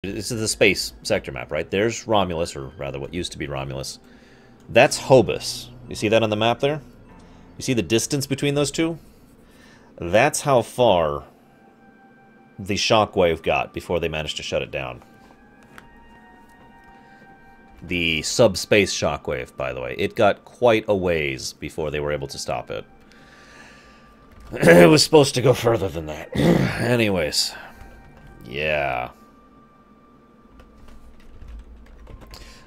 This is the space sector map, right? There's Romulus, or rather what used to be Romulus. That's Hobus. You see that on the map there? You see the distance between those two? That's how far the shockwave got before they managed to shut it down. The subspace shockwave, by the way. It got quite a ways before they were able to stop it. It was supposed to go further than that. Anyways. Yeah.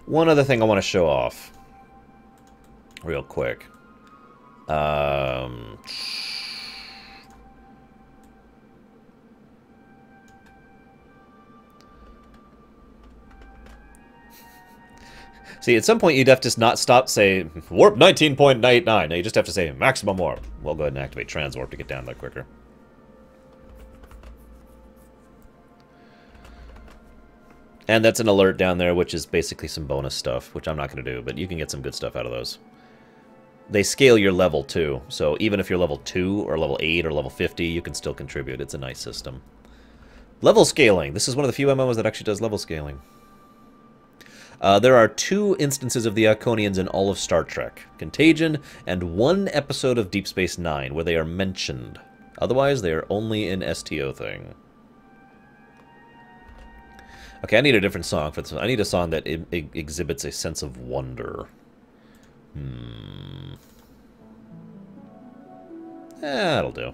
One other thing I want to show off. Real quick. See, at some point you'd have to not stop, say, warp 19.89. No, you just have to say maximum warp. We'll go ahead and activate transwarp to get down there quicker. And that's an alert down there, which is basically some bonus stuff, which I'm not going to do, but you can get some good stuff out of those. They scale your level, too, so even if you're level 2 or level 8 or level 50, you can still contribute. It's a nice system. Level scaling. This is one of the few MMOs that actually does level scaling. There are 2 instances of the Iconians in all of Star Trek. Contagion, and 1 episode of Deep Space Nine, where they are mentioned. Otherwise, they are only an STO thing. Okay, I need a different song for this. I need a song that exhibits a sense of wonder. That'll do.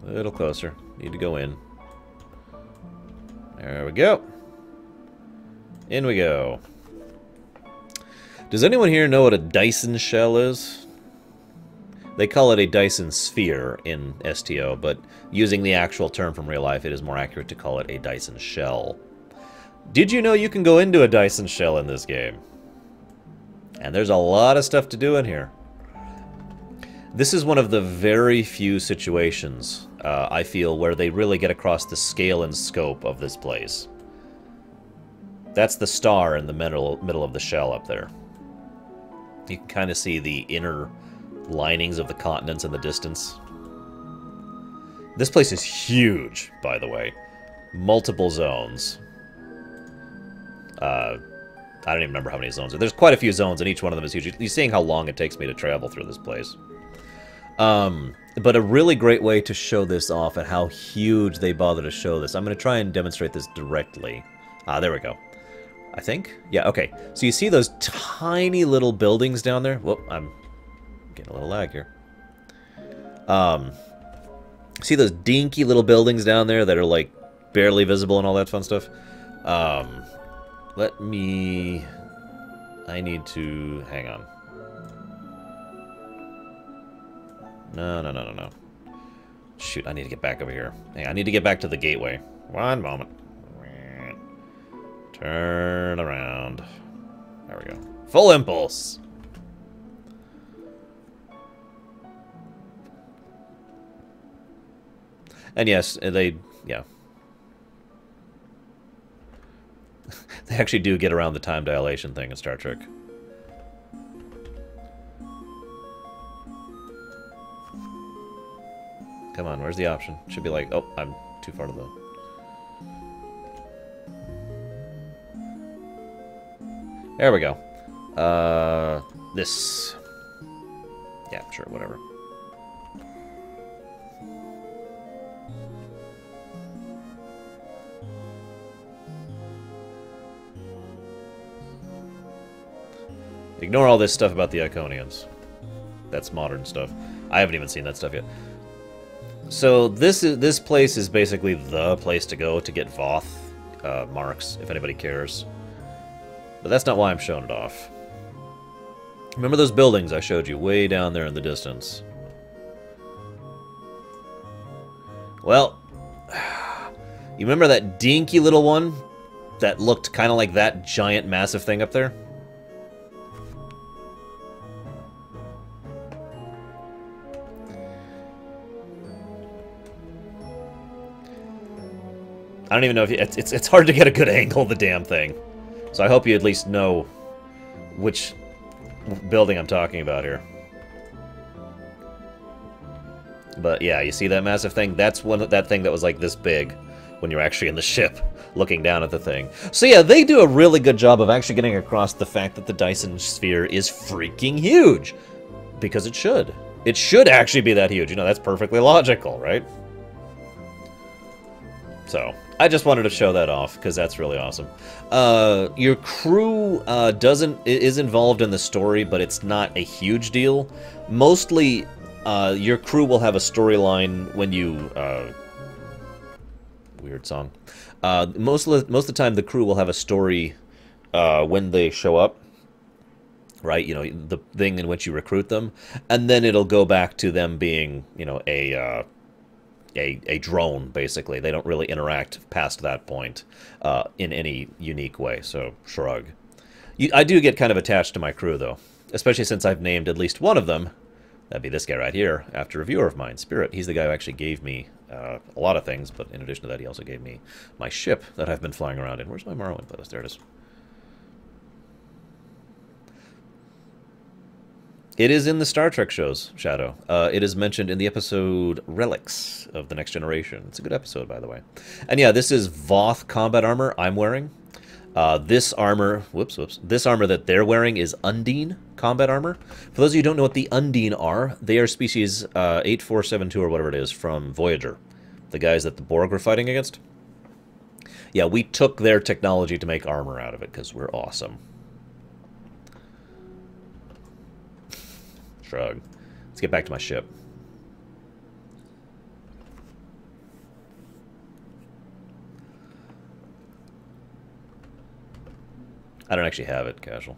A little closer. Need to go in. There we go. In we go. Does anyone here know what a Dyson shell is? They call it a Dyson sphere in STO, but using the actual term from real life, it is more accurate to call it a Dyson shell. Did you know you can go into a Dyson shell in this game? And there's a lot of stuff to do in here. This is one of the very few situations, I feel, where they really get across the scale and scope of this place. That's the star in the middle of the shell up there. You can kind of see the inner linings of the continents in the distance. This place is huge, by the way. Multiple zones. I don't even remember how many zones. There's quite a few zones, and each one of them is huge. You're seeing how long it takes me to travel through this place. But a really great way to show this off and how huge they bother to show this. I'm going to try and demonstrate this directly. There we go. I think? Yeah, okay. So you see those tiny little buildings down there? Whoop, I'm getting a little lag here. See those dinky little buildings down there that are, like, barely visible and all that fun stuff? Let me... I need to... Hang on. No. Shoot, I need to get back over here. Hang on, I need to get back to the gateway. One moment. Turn around. There we go. Full impulse! And yes, they... yeah. They actually do get around the time dilation thing in Star Trek. Come on, where's the option? Should be like, oh, I'm too far to the... There we go. This... Yeah, sure, whatever. Ignore all this stuff about the Iconians. That's modern stuff. I haven't even seen that stuff yet. So this place is basically the place to go to get Voth marks, if anybody cares. But that's not why I'm showing it off. Remember those buildings I showed you way down there in the distance? Well, you remember that dinky little one that looked kind of like that giant massive thing up there? I don't even know if it's hard to get a good angle of the damn thing. So I hope you at least know which building I'm talking about here. But yeah, you see that massive thing? That's that thing that was like this big when you're actually in the ship looking down at the thing. So yeah, they do a really good job of actually getting across the fact that the Dyson sphere is freaking huge. Because it should. It should actually be that huge. You know, that's perfectly logical, right? So, I just wanted to show that off, because that's really awesome. Your crew is involved in the story, but it's not a huge deal. Mostly, your crew will have a storyline when you... weird song. Most of the time, the crew will have a story when they show up. Right? You know, the thing in which you recruit them. And then it'll go back to them being, you know, a drone, basically. They don't really interact past that point in any unique way, so shrug. I do get kind of attached to my crew, though, especially since I've named at least one of them. That'd be this guy right here, after a viewer of mine, Spirit. He's the guy who actually gave me a lot of things, but in addition to that, he also gave me my ship that I've been flying around in. Where's my Morrowind playlist? There it is. It is in the Star Trek shows, Shadow. It is mentioned in the episode Relics of the Next Generation. It's a good episode, by the way. And yeah, this is Voth combat armor I'm wearing. This armor, this armor that they're wearing is Undine combat armor. For those of you who don't know what the Undine are, they are species 8472 or whatever it is from Voyager. The guys that the Borg were fighting against. Yeah, we took their technology to make armor out of it, because we're awesome. Shrug. Let's get back to my ship. I don't actually have it, casual.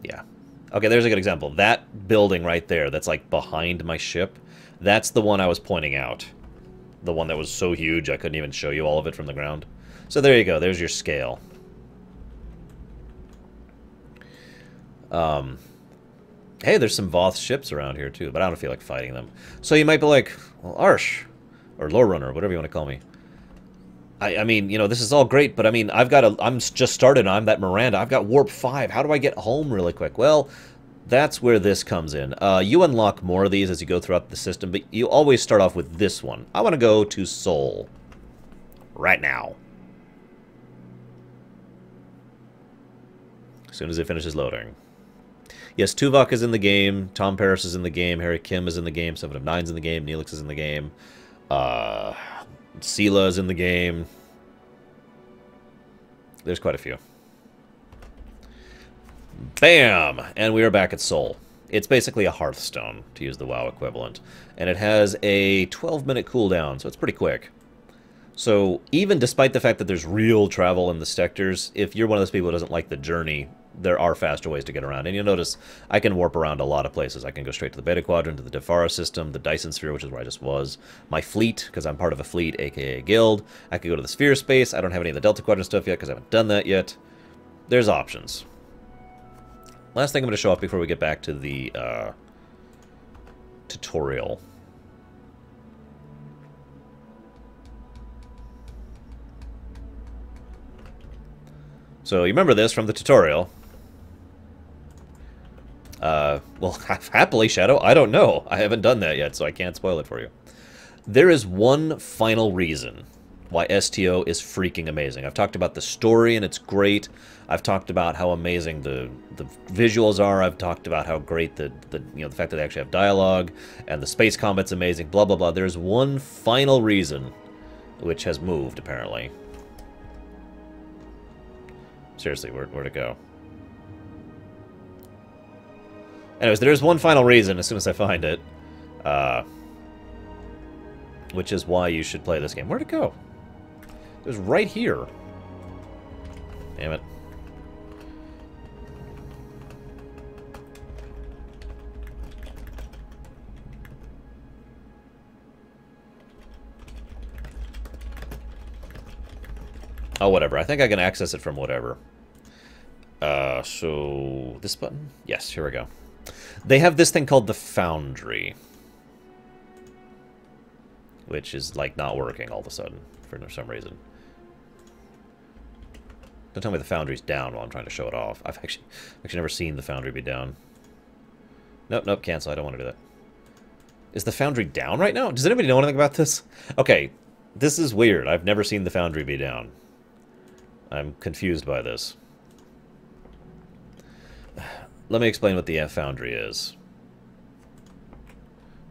Yeah. Okay, there's a good example. That building right there, that's like behind my ship, that's the one I was pointing out. The one that was so huge I couldn't even show you all of it from the ground. So there you go, there's your scale. Hey, there's some Voth ships around here too, but I don't feel like fighting them. So you might be like, well, Arsh, or Lorerunner, whatever you want to call me. I mean, you know, this is all great, but I mean, I'm just started, I'm that Miranda, I've got Warp 5, how do I get home really quick? Well, that's where this comes in. You unlock more of these as you go throughout the system, but you always start off with this one. I want to go to Seoul. Right now. As soon as it finishes loading. Yes, Tuvok is in the game, Tom Paris is in the game, Harry Kim is in the game, 7 of 9's in the game, Neelix is in the game, Sela is in the game. There's quite a few. Bam! And we are back at Seoul. It's basically a Hearthstone, to use the WoW equivalent. And it has a 12-minute cooldown, so it's pretty quick. So even despite the fact that there's real travel in the sectors, if you're one of those people who doesn't like the journey, there are faster ways to get around. And you'll notice I can warp around a lot of places. I can go straight to the Beta Quadrant, to the Defara system, the Dyson Sphere, which is where I just was, my fleet, because I'm part of a fleet, aka a guild. I could go to the Sphere Space. I don't have any of the Delta Quadrant stuff yet, because I haven't done that yet. There's options. Last thing I'm going to show off before we get back to the tutorial. So you remember this from the tutorial. Well, happily, Shadow, I don't know. I haven't done that yet, so I can't spoil it for you. There is one final reason why STO is freaking amazing. I've talked about the story, and it's great. I've talked about how amazing the visuals are. I've talked about how great the fact that they actually have dialogue, and the space combat's amazing, blah, blah, blah. There's one final reason, which has moved, apparently. Seriously, where'd it go? Anyways, there's one final reason as soon as I find it. Which is why you should play this game. Where'd it go? It was right here. Damn it. Oh, whatever. I think I can access it from whatever. So... this button? Yes, here we go. They have this thing called the Foundry. Which is, like, not working all of a sudden, for some reason. Don't tell me the foundry's down while I'm trying to show it off. I've actually never seen the foundry be down. Nope, nope, cancel. I don't want to do that. Is the foundry down right now? Does anybody know anything about this? Okay, this is weird. I've never seen the foundry be down. I'm confused by this. Let me explain what the foundry is.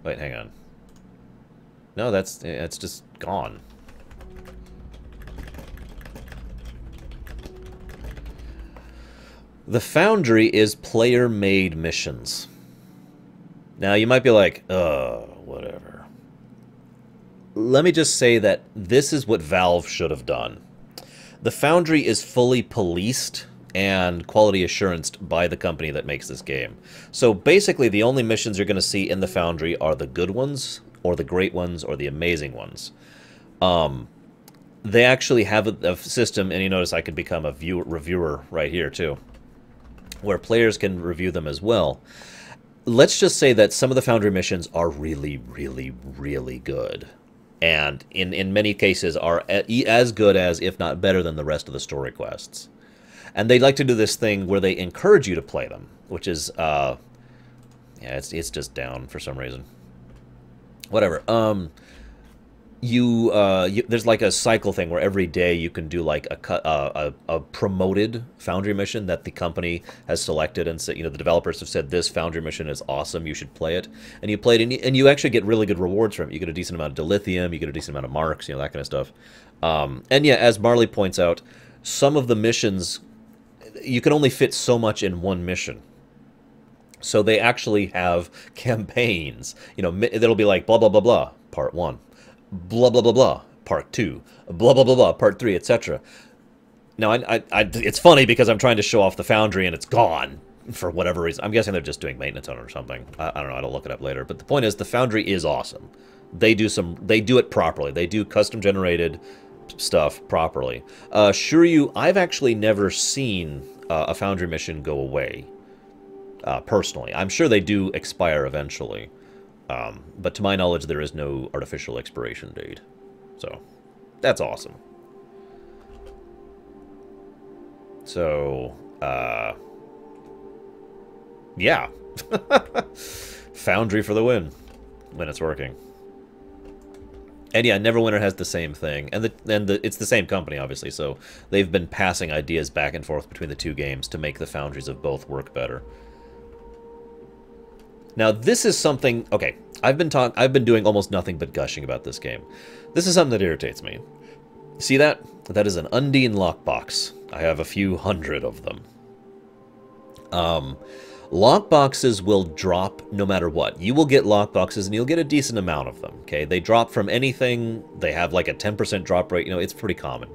Wait, hang on. No, it's just gone. The foundry is player-made missions. Now, you might be like, whatever. Let me just say that this is what Valve should have done. The foundry is fully policed and quality assuranced by the company that makes this game. So basically, the only missions you're going to see in the foundry are the good ones, or the great ones, or the amazing ones. They actually have a system, and you notice I could become a reviewer right here, too, where players can review them as well. Let's just say that some of the foundry missions are really, really, really good. And in many cases are as good as, if not better than, the rest of the story quests. And they like to do this thing where they encourage you to play them, which is, yeah, it's just down for some reason. Whatever. There's like a cycle thing where every day you can do like a promoted foundry mission that the company has selected and said, you know, the developers have said this foundry mission is awesome, you should play it, and you play it, and you actually get really good rewards from it. You get a decent amount of dilithium, you get a decent amount of marks, you know, that kind of stuff. And yeah, as Marley points out, some of the missions you can only fit so much in one mission. So they actually have campaigns. You know, it'll be like blah blah blah blah part 1. Blah, blah, blah, blah, part 2, blah, blah, blah, blah, part 3, etc. Now, it's funny because I'm trying to show off the foundry and it's gone for whatever reason. I'm guessing they're just doing maintenance on it or something. I don't know, I'll look it up later. But the point is, the foundry is awesome. They do it properly. They do custom-generated stuff properly. Shuryu, I've actually never seen a foundry mission go away, personally. I'm sure they do expire eventually. But to my knowledge, there is no artificial expiration date. So, that's awesome. So, yeah. Foundry for the win, when it's working. And yeah, Neverwinter has the same thing. And it's the same company, obviously, so they've been passing ideas back and forth between the two games to make the foundries of both work better. Now, this is something... Okay, I've been doing almost nothing but gushing about this game. This is something that irritates me. See that? That is an Undine lockbox. I have a few hundred of them. Lockboxes will drop no matter what. You will get lockboxes, and you'll get a decent amount of them, okay? They drop from anything. They have like a 10% drop rate. You know, it's pretty common.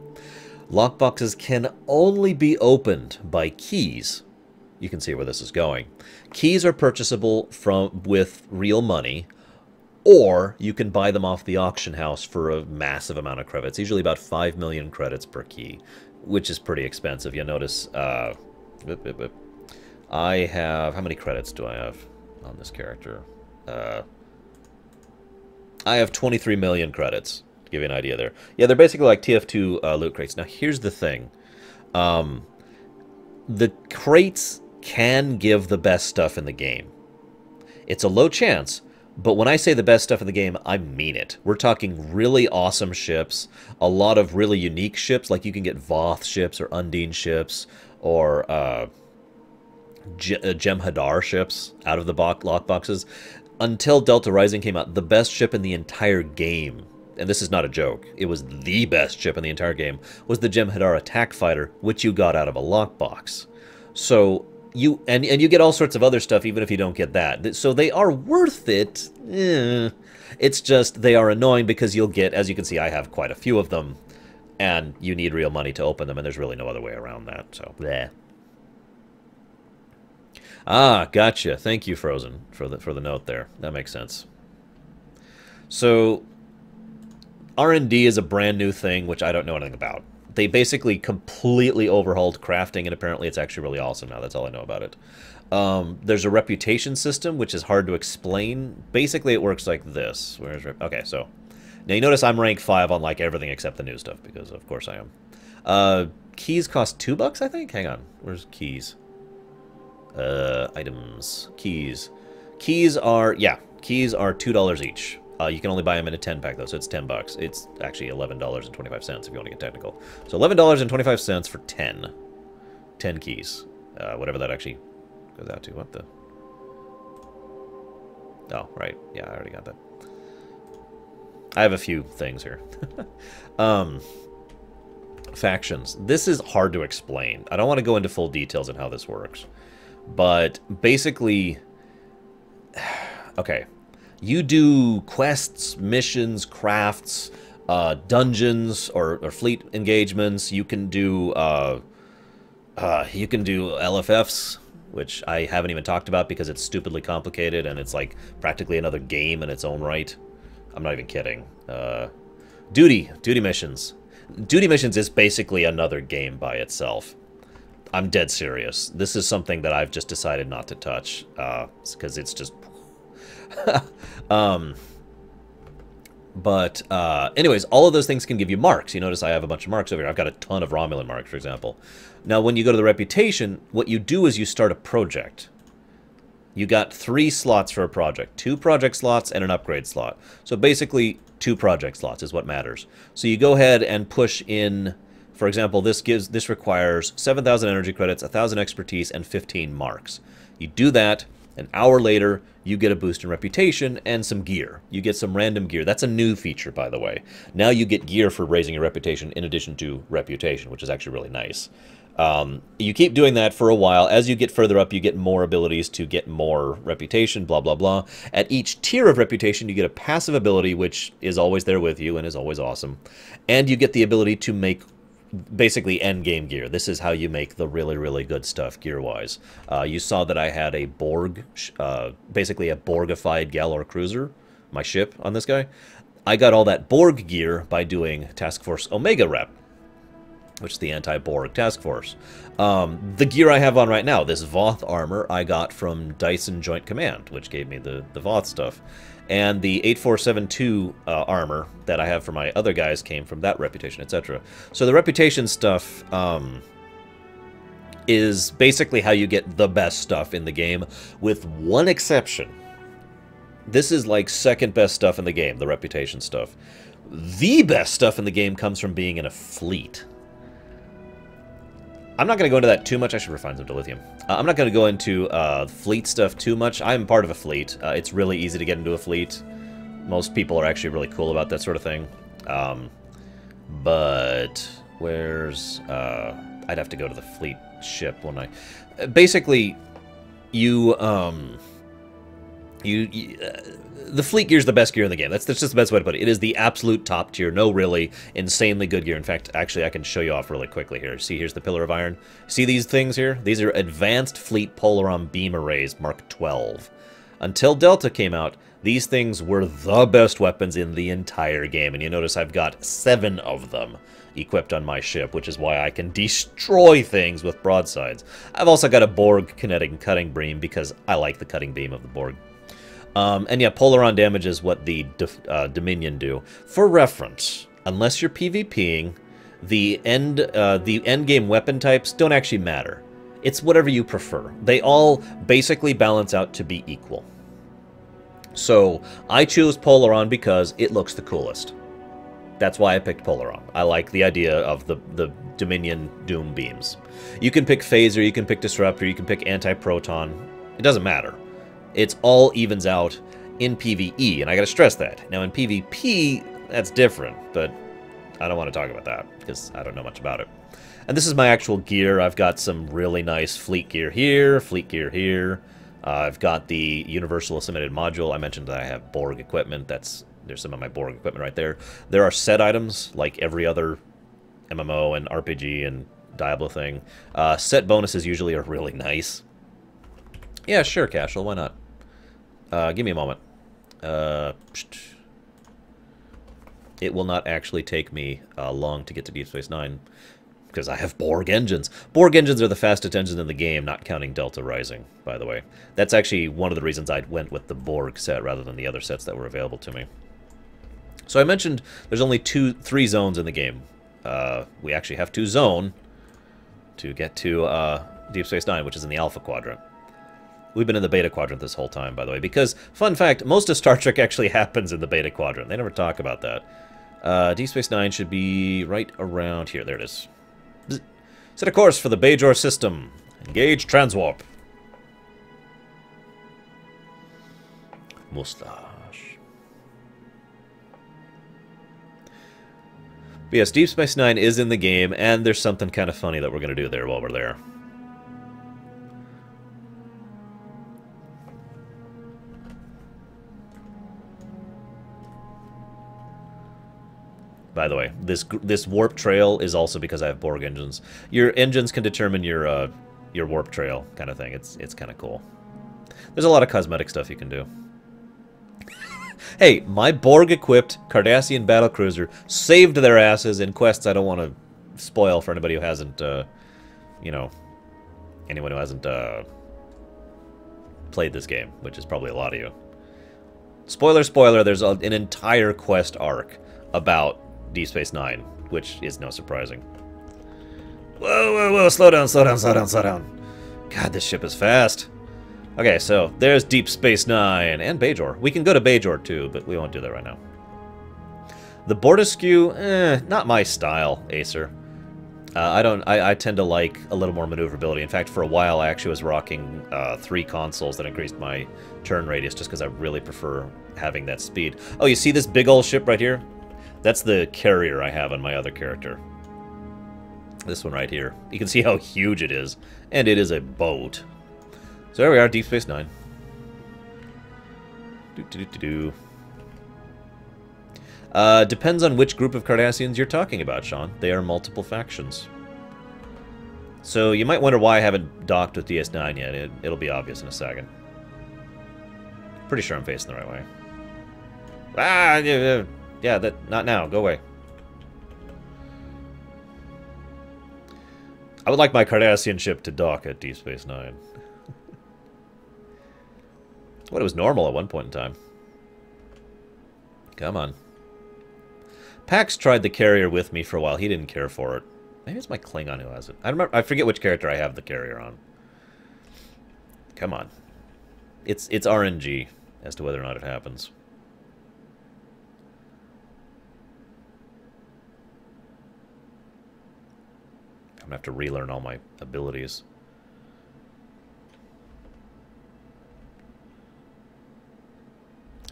Lockboxes can only be opened by keys. You can see where this is going. Keys are purchasable with real money, or you can buy them off the auction house for a massive amount of credits, usually about 5 million credits per key, which is pretty expensive. You'll notice, I have... How many credits do I have on this character? I have 23 million credits, to give you an idea there. Yeah, they're basically like TF2 loot crates. Now, here's the thing. The crates can give the best stuff in the game. It's a low chance, but when I say the best stuff in the game, I mean it. We're talking really awesome ships, a lot of really unique ships, like you can get Voth ships or Undine ships, or Jem'Hadar ships out of the lockboxes. Until Delta Rising came out, the best ship in the entire game, and this is not a joke, it was the best ship in the entire game, was the Jem'Hadar attack fighter, which you got out of a lockbox. So you get all sorts of other stuff even if you don't get that. So they are worth it. It's just they are annoying because you'll get, as you can see, I have quite a few of them, and you need real money to open them, and there's really no other way around that. So bleh. Ah, gotcha. Thank you, Frozen, for the note there. That makes sense. So R&D is a brand new thing, which I don't know anything about. They basically completely overhauled crafting, and apparently it's actually really awesome now. That's all I know about it. There's a reputation system, which is hard to explain. Basically, it works like this. Okay, so now you notice I'm rank 5 on like everything except the new stuff, because of course I am. keys cost $2, I think? Hang on. Where's keys? Items. Keys. Keys are, yeah, keys are $2 each. You can only buy them in a 10-pack, though, so it's $10. It's actually $11.25 if you want to get technical. So $11.25 for 10. 10 keys. Whatever that actually goes out to. What the? Oh, right. Yeah, I already got that. I have a few things here. Factions. This is hard to explain. I don't want to go into full details on how this works. But basically... Okay. You do quests, missions, crafts, dungeons, or fleet engagements. You can do LFFs, which I haven't even talked about because it's stupidly complicated and it's like practically another game in its own right. I'm not even kidding. Duty missions. Duty missions is basically another game by itself. I'm dead serious. This is something that I've just decided not to touch because it's just... anyways, all of those things can give you marks. You notice I have a bunch of marks over here. I've got a ton of Romulan marks, for example. Now, when you go to the reputation, what you do is you start a project. You got 3 slots for a project. 2 project slots and an upgrade slot. So basically, 2 project slots is what matters. So you go ahead and push in, for example, this requires 7,000 energy credits, 1,000 expertise, and 15 marks. You do that. An hour later, you get a boost in reputation and some gear. You get some random gear. That's a new feature, by the way. Now you get gear for raising your reputation in addition to reputation, which is actually really nice. You keep doing that for a while. As you get further up, you get more abilities to get more reputation, blah, blah, blah. At each tier of reputation, you get a passive ability, which is always there with you and is always awesome. And you get the ability to make basically endgame gear. This is how you make the really, really good stuff gear-wise. You saw that I had a Borg, basically a Borgified Galor cruiser, my ship on this guy. I got all that Borg gear by doing Task Force Omega Rep, which is the anti-Borg task force. The gear I have on right now, this Voth armor, I got from Dyson Joint Command, which gave me the Voth stuff. And the 8472 armor that I have for my other guys came from that reputation, etc. So the reputation stuff is basically how you get the best stuff in the game, with one exception. This is like second best stuff in the game, the reputation stuff. The best stuff in the game comes from being in a fleet. I'm not going to go into that too much. I should refine some dilithium. I'm not going to go into fleet stuff too much. I'm part of a fleet. It's really easy to get into a fleet. Most people are actually really cool about that sort of thing. But where's... I'd have to go to the fleet ship when I... Basically, the fleet gear is the best gear in the game. That's just the best way to put it. It is the absolute top tier. No, really, insanely good gear. In fact, actually, I can show you off really quickly here. See, here's the Pillar of Iron. See these things here? These are Advanced Fleet Polaron Beam Arrays Mark 12. Until Delta came out, these things were the best weapons in the entire game. And you notice I've got 7 of them equipped on my ship, which is why I can destroy things with broadsides. I've also got a Borg kinetic cutting beam because I like the cutting beam of the Borg. And yeah, Polaron damage is what the Dominion do. For reference, unless you're PvPing, the end game weapon types don't actually matter. It's whatever you prefer. They all basically balance out to be equal. So I choose Polaron because it looks the coolest. That's why I picked Polaron. I like the idea of the Dominion Doom beams. You can pick Phaser, you can pick Disruptor, you can pick Anti-Proton. It doesn't matter. It's all evens out in PvE, and I gotta stress that. Now in PvP, that's different, but I don't want to talk about that, because I don't know much about it. And this is my actual gear. I've got some really nice fleet gear here, fleet gear here. I've got the Universal Assimilated Module. I mentioned that I have Borg equipment. There's some of my Borg equipment right there. There are set items, like every other MMO and RPG and Diablo thing. Set bonuses usually are really nice. Yeah, sure, Cashel, why not? Give me a moment. It will not actually take me long to get to Deep Space Nine, because I have Borg engines. Borg engines are the fastest engines in the game, not counting Delta Rising, by the way. That's actually one of the reasons I went with the Borg set rather than the other sets that were available to me. So I mentioned there's only 3 zones in the game. We actually have 2 zone. to get to Deep Space Nine, which is in the Alpha Quadrant. We've been in the Beta Quadrant this whole time, by the way, because, fun fact, most of Star Trek actually happens in the Beta Quadrant. They never talk about that. Deep Space Nine should be right around here. There it is. Set a course for the Bajor system. Engage transwarp. Mustache. But yes, Deep Space Nine is in the game, and there's something kind of funny that we're going to do there while we're there. By the way, this warp trail is also because I have Borg engines. Your engines can determine your warp trail kind of thing. It's kind of cool. There's a lot of cosmetic stuff you can do. Hey, my Borg-equipped Cardassian battlecruiser saved their asses in quests I don't want to spoil for anybody who hasn't, you know, anyone who hasn't played this game, which is probably a lot of you. Spoiler, spoiler, there's an entire quest arc about Deep Space Nine, which is no surprising. Whoa, whoa, whoa, slow down, slow down, slow down, slow down. God, this ship is fast. Okay, so there's Deep Space Nine and Bajor. We can go to Bajor too, but we won't do that right now. The Bortesque, not my style, Acer. I tend to like a little more maneuverability. In fact, for a while, I actually was rocking 3 consoles that increased my turn radius just because I really prefer having that speed. Oh, you see this big old ship right here? That's the carrier I have on my other character. This one right here. You can see how huge it is. And it is a boat. So there we are, Deep Space Nine. Depends on which group of Cardassians you're talking about, Sean. They are multiple factions. So you might wonder why I haven't docked with DS9 yet. It'll be obvious in a second. Pretty sure I'm facing the right way. Ah, yeah, not now. Go away. I would like my Cardassian ship to dock at Deep Space Nine. What, it was normal at one point in time. Come on. Pax tried the carrier with me for a while. He didn't care for it. Maybe it's my Klingon who has it. I forget which character I have the carrier on. Come on. It's RNG as to whether or not it happens. I'm gonna have to relearn all my abilities.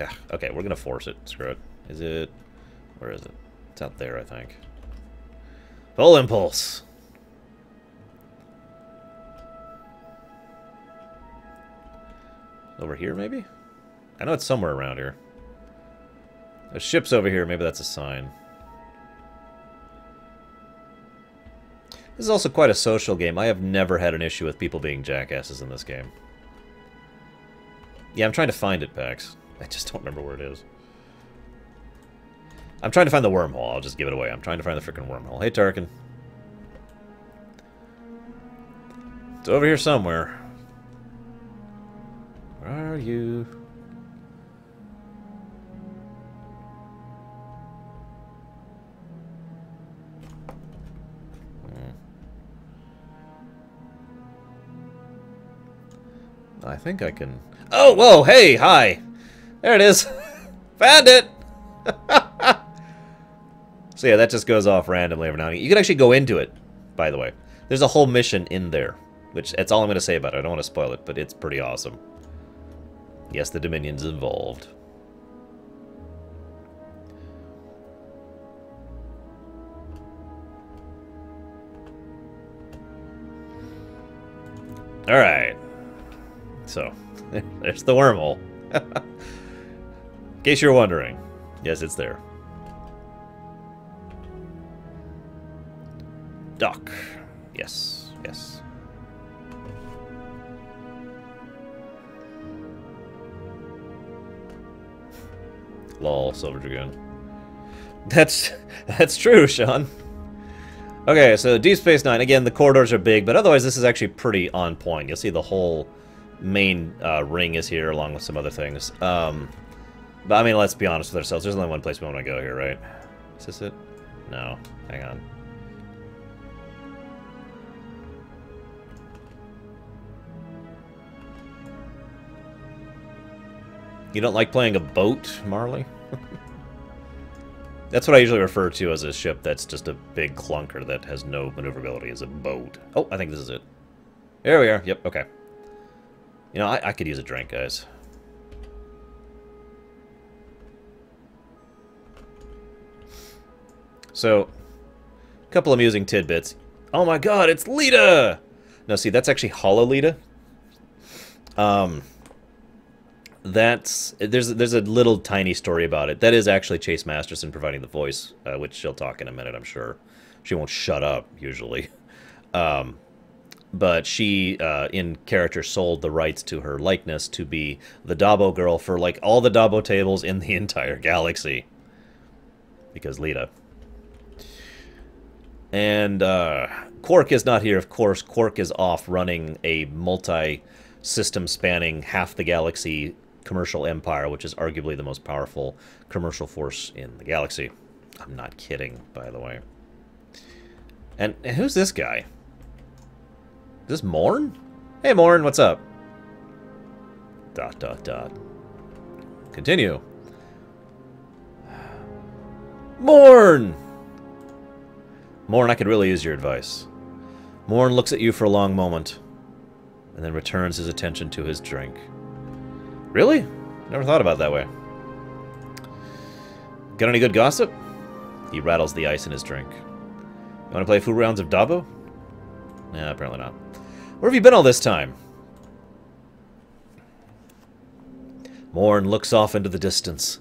Ah, okay, we're gonna force it. Screw it. Is it? Where is it? It's out there, I think. Full impulse. Over here, maybe? I know it's somewhere around here. There's ships over here. Maybe that's a sign. This is also quite a social game. I have never had an issue with people being jackasses in this game. Yeah, I'm trying to find it, Pax. I just don't remember where it is. I'm trying to find the wormhole. I'll just give it away. I'm trying to find the freaking wormhole. Hey, Tarkin. It's over here somewhere. Where are you? I think I can... Oh, whoa, hey, hi! There it is! Found it! So yeah, that just goes off randomly every now and again. You can actually go into it, by the way. There's a whole mission in there, which that's all I'm going to say about it. I don't want to spoil it, but it's pretty awesome. Yes, the Dominion's involved. Alright. So, there's the wormhole. In case you're wondering. Yes, it's there. Dock. Yes, yes. Lol, Silver Dragoon. That's true, Sean. Okay, so Deep Space Nine. Again, the corridors are big, but otherwise this is actually pretty on point. You'll see the whole main ring is here, along with some other things. But I mean, let's be honest with ourselves. There's only one place we want to go here, right? Is this it? No. Hang on. You don't like playing a boat, Marley? That's what I usually refer to as a ship that's just a big clunker that has no maneuverability as a boat. Oh, I think this is it. There we are. Yep, okay. You know, I could use a drink, guys. So, a couple amusing tidbits. Oh my god, it's Lita! No, see, that's actually Hollow Lita. There's a little tiny story about it. That is actually Chase Masterson providing the voice, which she'll talk in a minute, I'm sure. She won't shut up, usually. But she, in character, sold the rights to her likeness to be the Dabo girl for, like, all the Dabo tables in the entire galaxy. Because Lita. And Quark is not here, of course. Quark is off running a multi-system spanning half the galaxy commercial empire, which is arguably the most powerful commercial force in the galaxy. I'm not kidding, by the way. And who's this guy? Is this Morn? Hey, Morn, what's up? ... Continue. Morn! Morn, I could really use your advice. Morn looks at you for a long moment, and then returns his attention to his drink. Really? Never thought about it that way. Got any good gossip? He rattles the ice in his drink. You want to play a few rounds of Dabo? Nah, apparently not. Where have you been all this time? Morn looks off into the distance,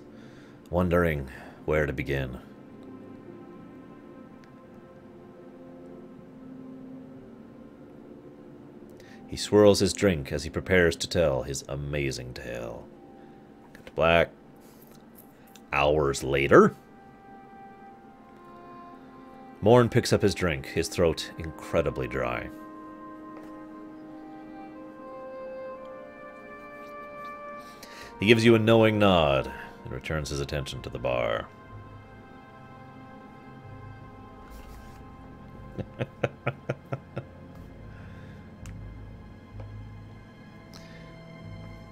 wondering where to begin. He swirls his drink as he prepares to tell his amazing tale. Cut to black. Hours later. Morn picks up his drink, his throat incredibly dry. He gives you a knowing nod and returns his attention to the bar.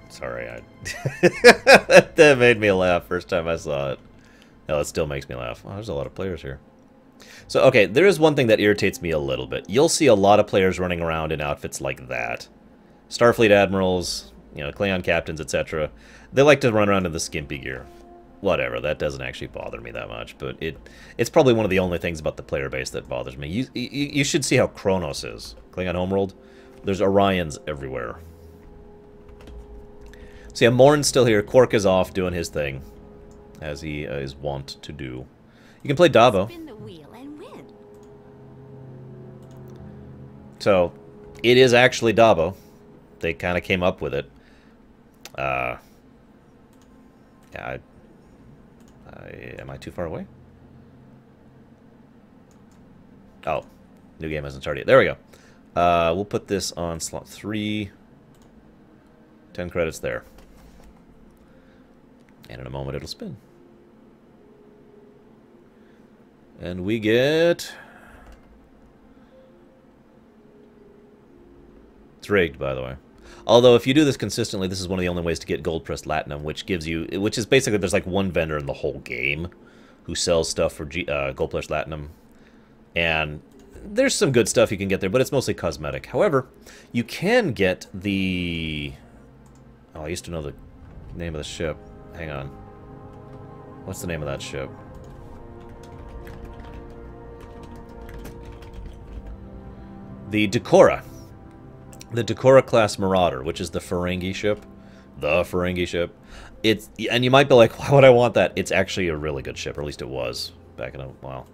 Sorry, that made me laugh first time I saw it. No, it still makes me laugh. Oh, there's a lot of players here. So, okay, there is one thing that irritates me a little bit. You'll see a lot of players running around in outfits like that. Starfleet admirals, you know, Klingon captains, etc. They like to run around in the skimpy gear. Whatever, that doesn't actually bother me that much, but it's probably one of the only things about the player base that bothers me. You should see how Kronos is. Klingon homeworld, there's Orions everywhere. So yeah, Morn's still here. Quark is off doing his thing, as he is wont to do. You can play Dabo. Spin the wheel and win. So, it is actually Dabo. They kind of came up with it. Yeah, am I too far away? Oh, new game hasn't started yet. There we go. We'll put this on slot 3. 10 credits there. And in a moment it'll spin. And we get... It's rigged, by the way. Although, if you do this consistently, this is one of the only ways to get gold pressed latinum, which gives you... Which is basically, there's like one vendor in the whole game who sells stuff for gold pressed latinum. And there's some good stuff you can get there, but it's mostly cosmetic. However, you can get the... Oh, I used to know the name of the ship. Hang on. What's the name of that ship? The Decorah. The Decorah class Marauder, which is the Ferengi ship. The Ferengi ship. It's, and you might be like, why would I want that? It's actually a really good ship, or at least it was back in a while.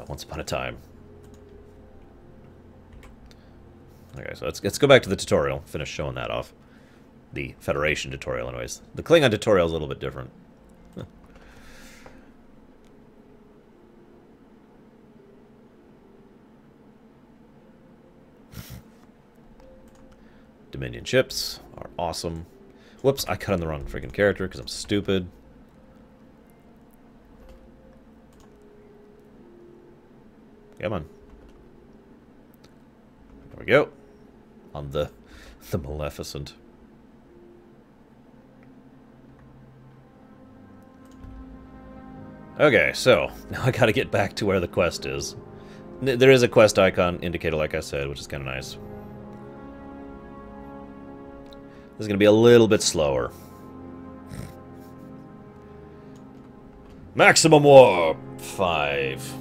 Once upon a time. Okay, so let's go back to the tutorial. Finish showing that off. The Federation tutorial, anyways. The Klingon tutorial is a little bit different. Dominion ships are awesome. Whoops, I cut on the wrong freaking character because I'm stupid. Come on. There we go. On the Maleficent. Okay, so now I gotta get back to where the quest is. There is a quest icon indicator, like I said, which is kind of nice. This is gonna be a little bit slower. Maximum warp 5.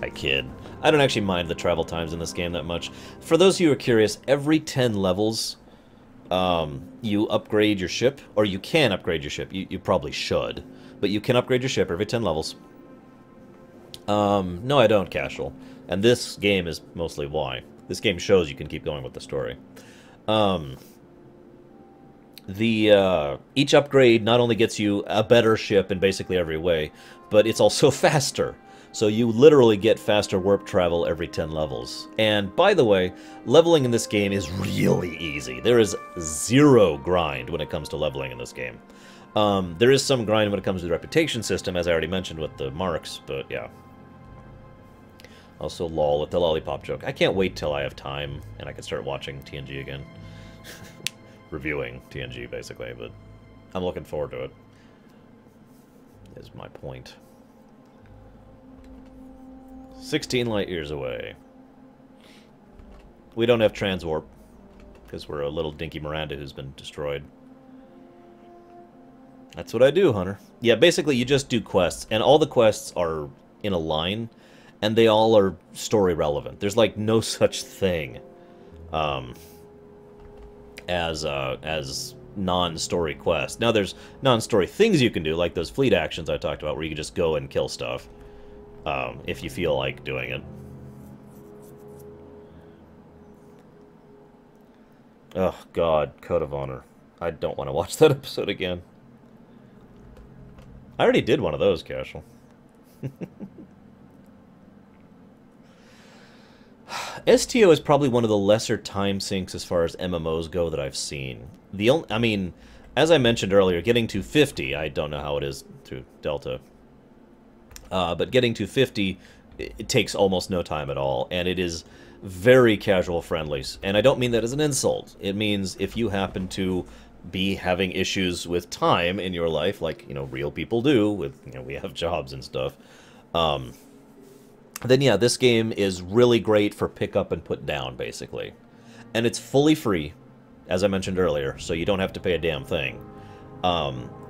I kid. I don't actually mind the travel times in this game that much. For those of you who are curious, every 10 levels, you upgrade your ship, or you can upgrade your ship. You probably should, but you can upgrade your ship every 10 levels. No, I don't, Casual. And this game is mostly why. This game shows you can keep going with the story. Each upgrade not only gets you a better ship in basically every way, but it's also faster. So you literally get faster warp travel every 10 levels. And by the way, leveling in this game is really easy. There is zero grind when it comes to leveling in this game. There is some grind when it comes to the reputation system, as I already mentioned with the marks, but yeah. Also, lol with the lollipop joke. I can't wait till I have time and I can start watching TNG again. Reviewing TNG, basically, but I'm looking forward to it. Is my point. 16 light years away. We don't have transwarp, because we're a little dinky Miranda who's been destroyed. That's what I do, Hunter. Yeah, basically you just do quests, and all the quests are in a line, and they all are story relevant. There's like no such thing as non-story quests. Now there's non-story things you can do, like those fleet actions I talked about, where you can just go and kill stuff. If you feel like doing it. Oh, God. Code of Honor. I don't want to watch that episode again. I already did one of those, Casual. STO is probably one of the lesser time sinks as far as MMOs go that I've seen. I mean, as I mentioned earlier, getting to 50, I don't know how it is through Delta. But getting to 50, it takes almost no time at all, and it is very casual friendly. And I don't mean that as an insult. It means if you happen to be having issues with time in your life, like, you know, real people do, with, you know, we have jobs and stuff, then yeah, this game is really great for pick up and put down, basically. And it's fully free, as I mentioned earlier, so you don't have to pay a damn thing.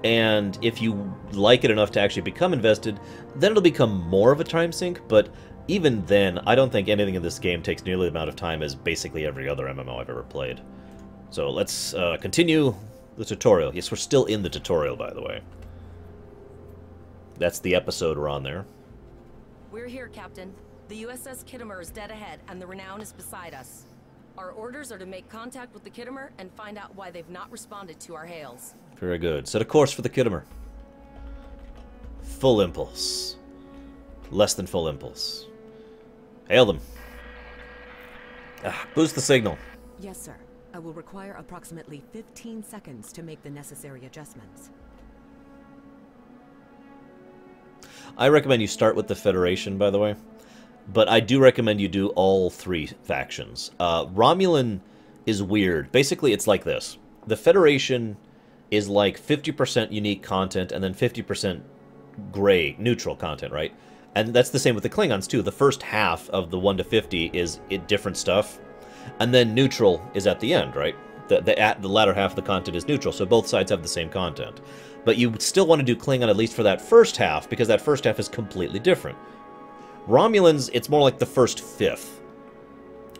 And if you like it enough to actually become invested, then it'll become more of a time sink, but even then, I don't think anything in this game takes nearly the amount of time as basically every other MMO I've ever played. So let's continue the tutorial. Yes, we're still in the tutorial, by the way. That's the episode we're on there. We're here, Captain. The USS Kittimer is dead ahead, and the Renown is beside us. Our orders are to make contact with the Kittimer and find out why they've not responded to our hails. Very good. Set a course for the Kittimer. Full impulse. Less than full impulse. Hail them. Boost the signal. Yes, sir. I will require approximately 15 seconds to make the necessary adjustments. I recommend you start with the Federation, by the way. But I do recommend you do all three factions. Romulan is weird. Basically, it's like this. The Federation is like 50% unique content and then 50% gray, neutral content, right? And that's the same with the Klingons, too. The first half of the 1 to 50 is different stuff. And then neutral is at the end, right? The latter half of the content is neutral, so both sides have the same content. But you still want to do Klingon at least for that first half, because that first half is completely different. Romulans, it's more like the first fifth.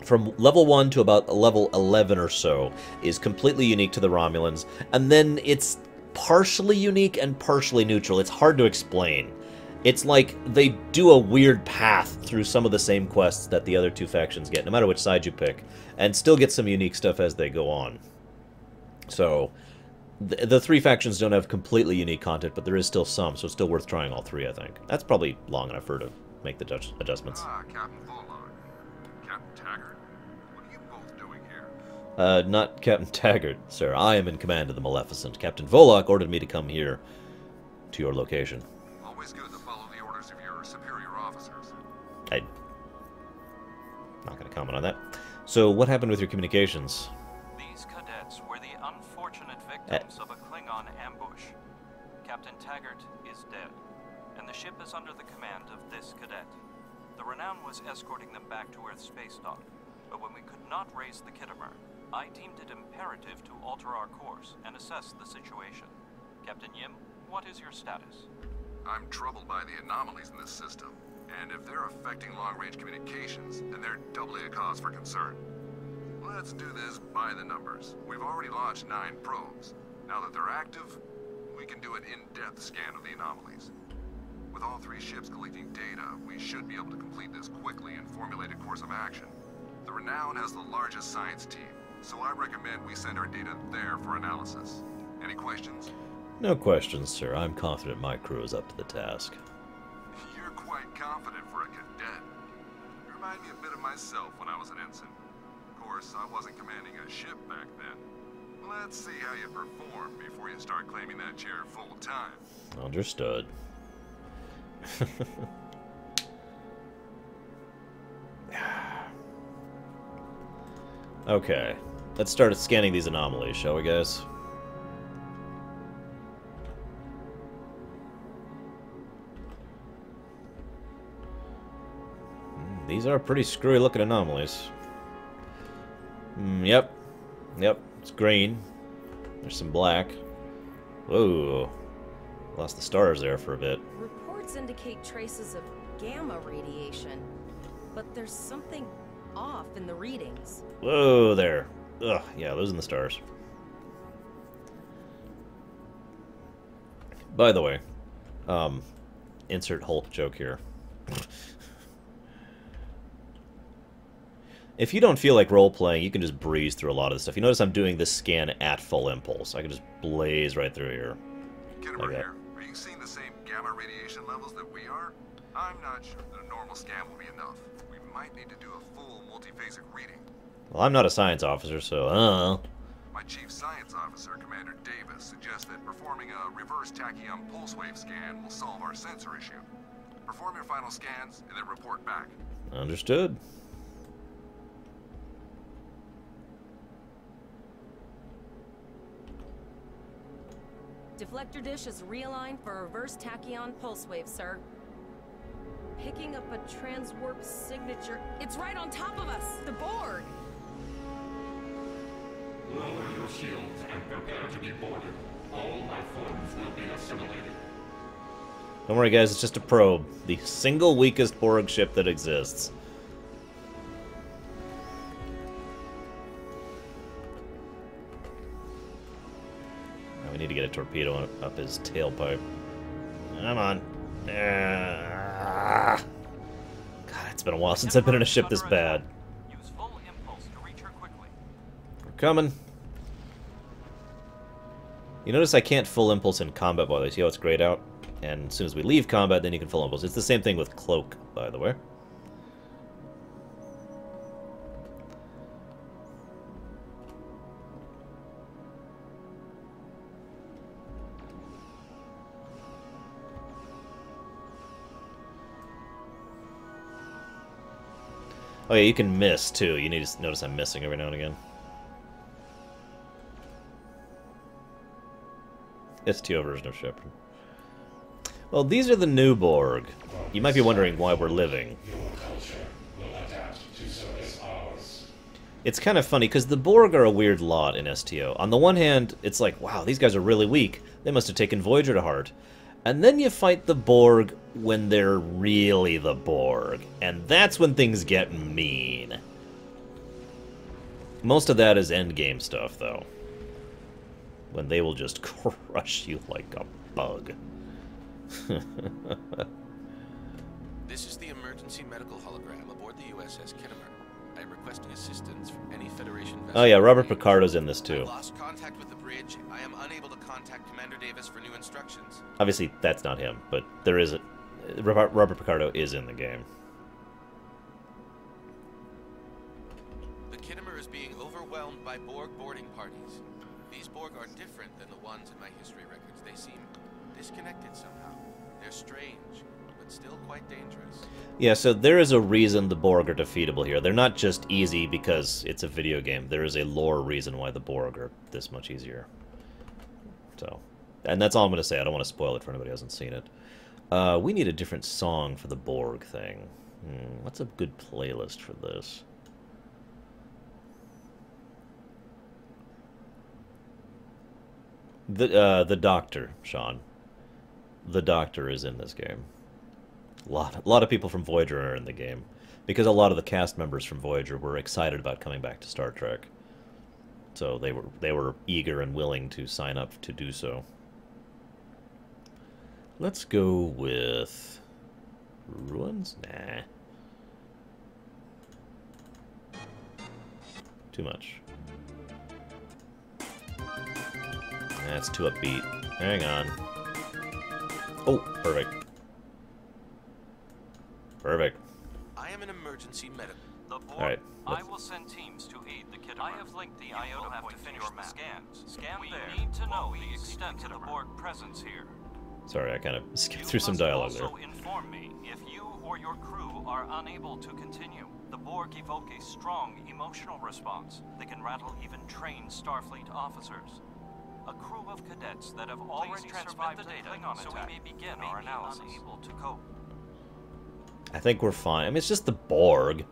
From level 1 to about level 11 or so is completely unique to the Romulans, and then it's partially unique and partially neutral. It's hard to explain. It's like they do a weird path through some of the same quests that the other two factions get, no matter which side you pick, and still get some unique stuff as they go on. So, the three factions don't have completely unique content, but there is still some, so it's still worth trying all three, I think. That's probably long enough for her to make the adjustments. Captain Volog. Captain Taggart. What are you both doing here? Not Captain Taggart, sir. I am in command of the Maleficent. Captain Volok ordered me to come here to your location. Always good to follow the orders of your superior officers. I'm not going to comment on that. So, what happened with your communications? These cadets were the unfortunate victims of a Klingon ambush. Captain Taggart is dead, and the ship is under the command of this cadet. The Renown was escorting them back to Earth's space dock, but when we could not raise the Kittimer, I deemed it imperative to alter our course and assess the situation. Captain Yim, what is your status? I'm troubled by the anomalies in this system, and if they're affecting long-range communications, then they're doubly a cause for concern. Let's do this by the numbers. We've already launched 9 probes. Now that they're active, we can do an in-depth scan of the anomalies. With all 3 ships collecting data, we should be able to complete this quickly and formulate a course of action. The Renown has the largest science team, so I recommend we send our data there for analysis. Any questions? No questions, sir. I'm confident my crew is up to the task. You're quite confident for a cadet. You remind me a bit of myself when I was an ensign. Of course, I wasn't commanding a ship back then. Let's see how you perform before you start claiming that chair full time. Understood. Okay. Let's start scanning these anomalies, shall we, guys? These are pretty screwy looking anomalies. Yep. Yep. It's green. There's some black. Whoa. Lost the stars there for a bit. Reports indicate traces of gamma radiation, but there's something off in the readings. Whoa there. Ugh, yeah, losing the stars. By the way, insert Hulk joke here. If you don't feel like role-playing, you can just breeze through a lot of this stuff. You notice I'm doing this scan at full impulse. I can just blaze right through here. Kittimer here. Are you seeing the same gamma radiation levels that we are? I'm not sure that a normal scan will be enough. We might need to do a full multiphasic reading. Well, I'm not a science officer, so, My chief science officer, Commander Davis, suggests that performing a reverse tachyon pulse wave scan will solve our sensor issue. Perform your final scans and then report back. Understood. Deflector dish is realigned for reverse tachyon pulse wave, sir. Picking up a transwarp signature. It's right on top of us! The Borg! Lower your shields and prepare to be boarded. All life forms will be assimilated. Don't worry, guys. It's just a probe. The single weakest Borg ship that exists. Now we need to get a torpedo up his tailpipe. Come on. God, it's been a while since I've been in a ship this bad. Use full impulse to reach her quickly. We're coming. You notice I can't full impulse in combat, by the way. See how it's grayed out? And as soon as we leave combat, then you can full impulse. It's the same thing with cloak, by the way. Oh yeah, you can miss, too. You need to notice I'm missing every now and again. STO version of Shepard. Well, these are the new Borg. You might be wondering why we're living. It's kind of funny, because the Borg are a weird lot in STO. On the one hand, it's like, wow, these guys are really weak. They must have taken Voyager to heart. And then you fight the Borg when they're really the Borg. And that's when things get mean. Most of that is endgame stuff, though. When they will just crush you like a bug. This is the emergency medical hologram aboard the USS Kittimer. I am requesting assistance from any Federation vessel. Oh yeah, Robert Picardo's in this too. I lost contact with the bridge. I am unable to contact Commander Davis for new instructions. Obviously, that's not him, but there is a... Robert Picardo is in the game. The Kittimer is being overwhelmed by Borg boarding parties. These Borg are different than the ones in my history records. They seem disconnected somehow. They're strange, but but still quite dangerous. Yeah, so there is a reason the Borg are defeatable here. They're not just easy because it's a video game. There is a lore reason why the Borg are this much easier. So, and that's all I'm going to say. I don't want to spoil it for anybody who hasn't seen it. We need a different song for the Borg thing. What's a good playlist for this? The Doctor, Sean. The Doctor is in this game. A lot of people from Voyager are in the game, because a lot of the cast members from Voyager were excited about coming back to Star Trek. So they were eager and willing to sign up to do so. Let's go with Ruins? Nah. Too much. That's too upbeat. Hang on. Oh, perfect. Perfect. I am an emergency medical. The Borg, All right, I will send teams to aid the Kittimer. I have linked the iota point to your scans. We need to know the extent of the Borg presence here. Sorry, I kind of skipped through some dialogue there. You must also inform me if you or your crew are unable to continue. The Borg evoke a strong emotional response. They can rattle even trained Starfleet officers. A crew of cadets that have already survived the data, so we may begin our analysis. Unable to cope. I think we're fine. I mean, it's just the Borg.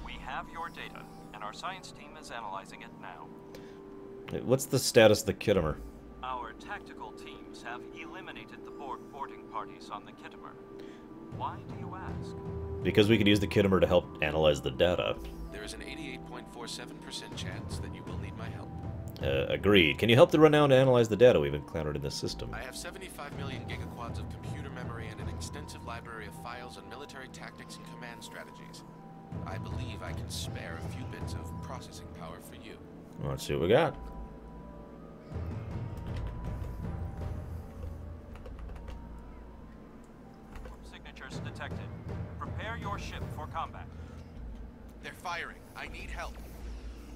We have your data, and our science team is analyzing it now. What's the status of the Kittimer? Our tactical teams have eliminated the Borg boarding parties on the Kittimer. Why do you ask? Because we could use the Kittimer to help analyze the data. There is an 88.47% chance that you will need my help. Agreed. Can you help the Renown to analyze the data we've encountered in this system? I have 75 million gigaquads of computer memory and an extensive library of files on military tactics and command strategies. I believe I can spare a few bits of processing power for you. Let's see what we got. Signatures detected. Prepare your ship for combat. They're firing. I need help.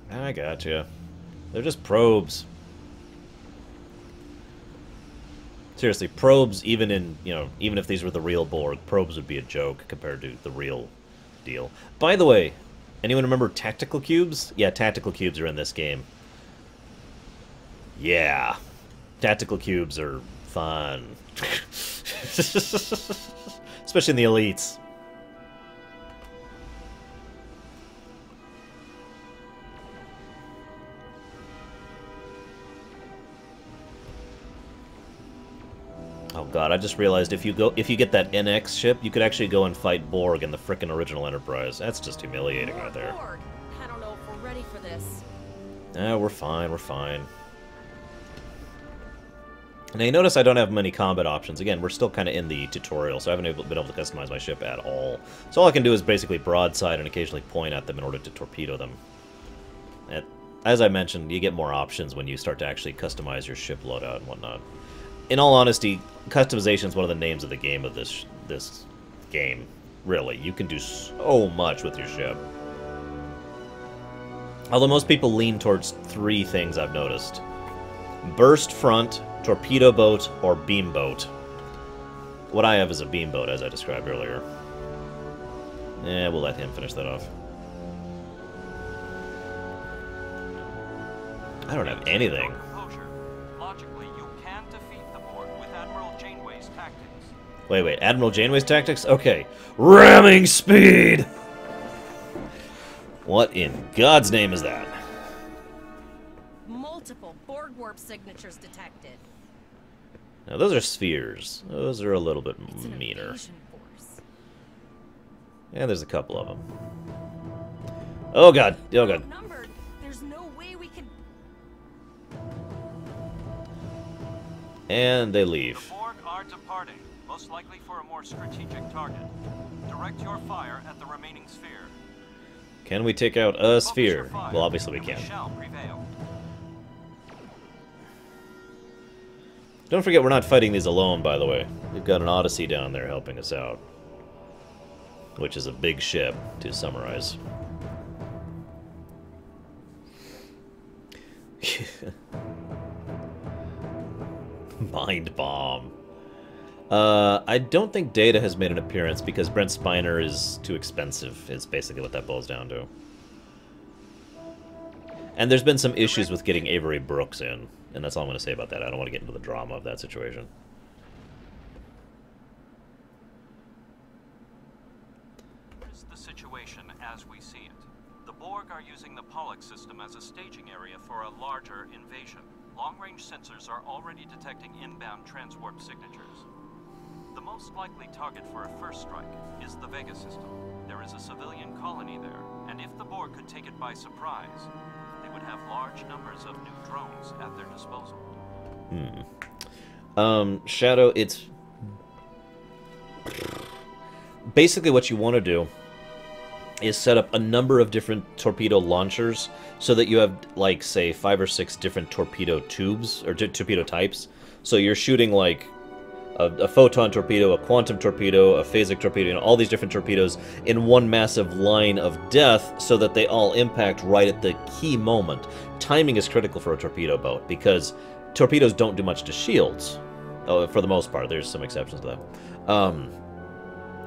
I gotcha. They're just probes. Seriously, probes, even in, even if these were the real Borg, probes would be a joke compared to the real deal. By the way, anyone remember tactical cubes? Yeah, tactical cubes are in this game. Yeah. Tactical cubes are fun. Especially in the elites. Oh god, I just realized if you get that NX ship, you could actually go and fight Borg in the frickin' original Enterprise. That's just humiliating right there. Borg. I don't know if we're ready for this. We're fine, we're fine. Now you notice I don't have many combat options. Again, we're still kind of in the tutorial, so I haven't been able to customize my ship at all. So all I can do is basically broadside and occasionally point at them in order to torpedo them. And as I mentioned, you get more options when you start to actually customize your ship loadout and whatnot. In all honesty, customization is one of the names of the game of this game. Really, you can do so much with your ship. Although most people lean towards three things I've noticed: burst front, torpedo boat, or beam boat. What I have is a beam boat, as I described earlier. We'll let him finish that off. I don't have anything. Wait, Admiral Janeway's tactics? Okay. Ramming speed! What in God's name is that? Multiple Borg warp signatures detected. Now, those are spheres. Those are a little bit It's an meaner. invasion force. Yeah, there's a couple of them. Oh god, oh god. Outnumbered. There's no way we could. And they leave. The Borg are departing, most likely for a more strategic target. Direct your fire at the remaining sphere. Can we take out a sphere? Well, obviously we can. We shall prevail. Don't forget we're not fighting these alone, by the way. We've got an Odyssey down there helping us out. Which is a big ship, to summarize. Mind bomb. I don't think Data has made an appearance because Brent Spiner is too expensive, is basically what that boils down to. And there's been some issues with getting Avery Brooks in, and that's all I'm going to say about that. I don't want to get into the drama of that situation. Here's the situation as we see it. The Borg are using the Pollux system as a staging area for a larger invasion. Long-range sensors are already detecting inbound transwarp signatures. The most likely target for a first strike is the Vega system. There is a civilian colony there, and if the Borg could take it by surprise, they would have large numbers of new drones at their disposal. Shadow, it's... Basically what you want to do is set up a number of different torpedo launchers so that you have, like, say, 5 or 6 different torpedo tubes, or torpedo types. So you're shooting, like, a photon torpedo, a quantum torpedo, a phasic torpedo, and all these different torpedoes in one massive line of death so that they all impact right at the key moment. Timing is critical for a torpedo boat because torpedoes don't do much to shields, for the most part. There's some exceptions to that.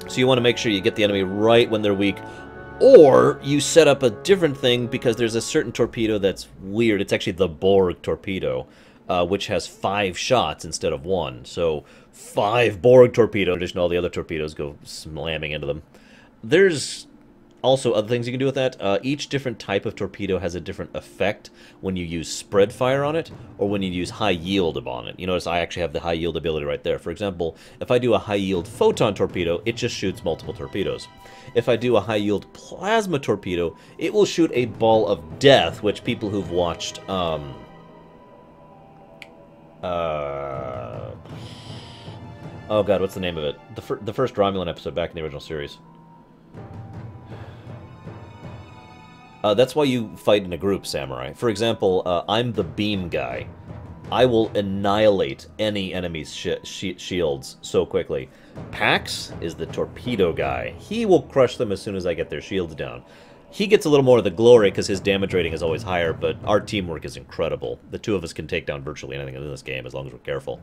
So you want to make sure you get the enemy right when they're weak, or you set up a different thing because there's a certain torpedo that's weird. It's actually the Borg torpedo, which has 5 shots instead of 1. So 5 Borg torpedoes, in addition to all the other torpedoes, go slamming into them. There's also other things you can do with that. Each different type of torpedo has a different effect when you use spread fire on it or when you use high yield on it. You notice I actually have the high yield ability right there. For example, if I do a high yield photon torpedo, it just shoots multiple torpedoes. If I do a high yield plasma torpedo, it will shoot a ball of death, which people who've watched oh god, what's the name of it? The first Romulan episode back in the original series. That's why you fight in a group, Samurai. For example, I'm the beam guy. I will annihilate any enemy's shields so quickly. Pax is the torpedo guy. He will crush them as soon as I get their shields down. He gets a little more of the glory because his damage rating is always higher, but our teamwork is incredible. The two of us can take down virtually anything in this game as long as we're careful.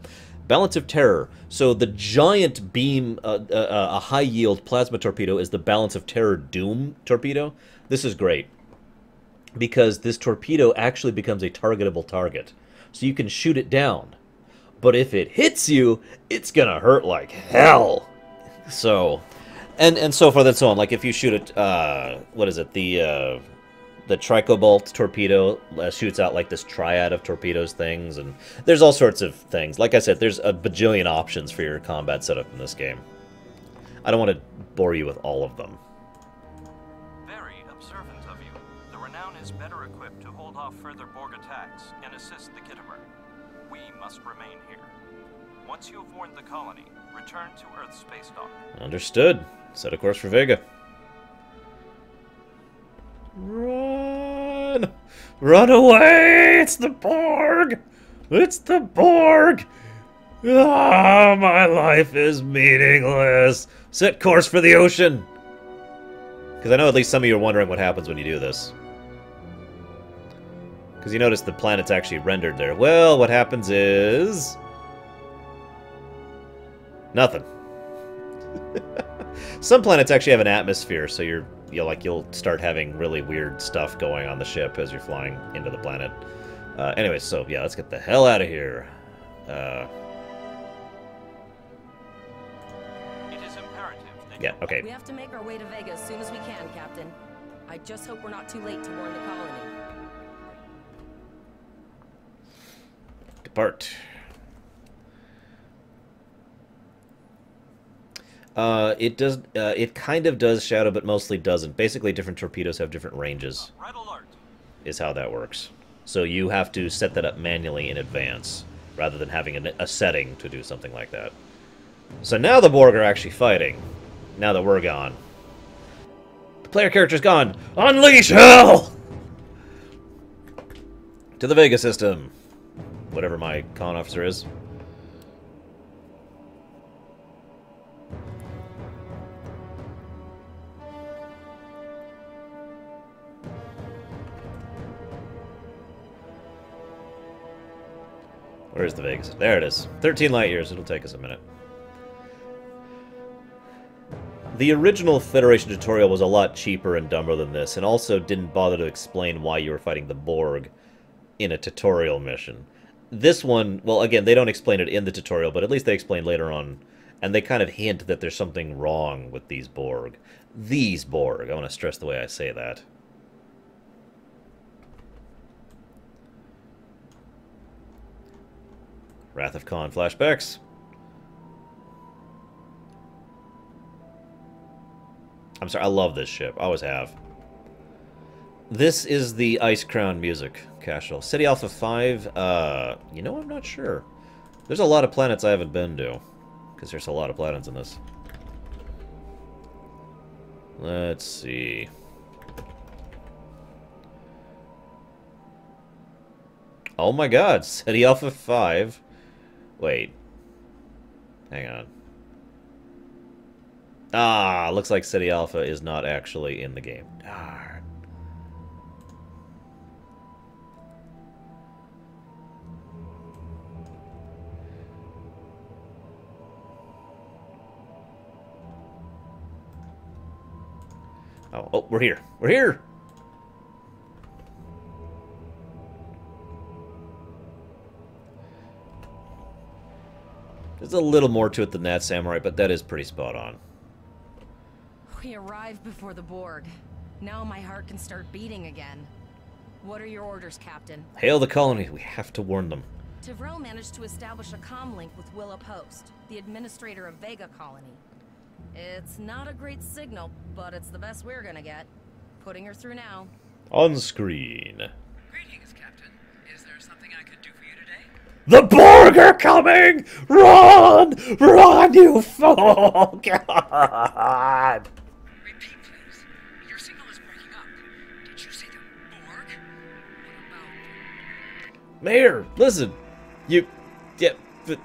Balance of Terror. So the giant beam, a high-yield plasma torpedo is the Balance of Terror Doom torpedo. This is great because this torpedo actually becomes a targetable target. So you can shoot it down. But if it hits you, it's gonna hurt like hell. So... And so forth and so on. Like if you shoot it, what is it? The Tricobolt torpedo shoots out like this triad of torpedoes things, and there's all sorts of things. Like I said, there's a bajillion options for your combat setup in this game. I don't want to bore you with all of them. Very observant of you. The Renown is better equipped to hold off further Borg attacks and assist the Kittimer. We must remain here. Once you have warned the colony, return to Earth's space dock. Understood. Set a course for Vega. Run! Run away! It's the Borg! It's the Borg! Ah, my life is meaningless. Set course for the ocean. Because I know at least some of you are wondering what happens when you do this. Because you notice the planet's actually rendered there. Well, what happens is... nothing. Some planets actually have an atmosphere, so you'll start having really weird stuff going on the ship as you're flying into the planet. Anyway, so yeah, let's get the hell out of here. It is imperative that Yeah, okay. We have to make our way to Vega as soon as we can, Captain. I just hope we're not too late to warn the colony. Depart. It kind of does Shadow, but mostly doesn't. Basically, different torpedoes have different ranges. Red alert. Is how that works. So you have to set that up manually in advance, rather than having a setting to do something like that. So now the Borg are actually fighting, now that we're gone. The player character's gone! Unleash hell! To the Vega system. Whatever my con officer is. Where's the Vegas? There it is. 13 light years. It'll take us a minute. The original Federation tutorial was a lot cheaper and dumber than this, and also didn't bother to explain why you were fighting the Borg in a tutorial mission. This one, well, again, they don't explain it in the tutorial, but at least they explain later on, and they kind of hint that there's something wrong with these Borg. These Borg. I want to stress the way I say that. Wrath of Khan flashbacks. I'm sorry, I love this ship. I always have. This is the Ice Crown music, Cashel. City Alpha 5, you know, I'm not sure. There's a lot of planets I haven't been to, because there's a lot of planets in this. Let's see. Oh my god, City Alpha 5. Wait. Hang on. Ah, looks like City Alpha is not actually in the game. Darn. Oh, we're here. We're here! There's a little more to it than that, Samurai, but that is pretty spot on. We arrived before the Borg. Now my heart can start beating again. What are your orders, Captain? Hail the colony. We have to warn them. Tyrell managed to establish a comm link with Willa Post, the administrator of Vega Colony. It's not a great signal, but it's the best we're gonna get. Putting her through now. On screen. Greetings, Captain. Is there something I could do for you today? The Borg are coming! Run! Run, you fool! God! Repeat, please. Your signal is breaking up. Did you say the Borg? What about... Mayor, listen. Yeah, but...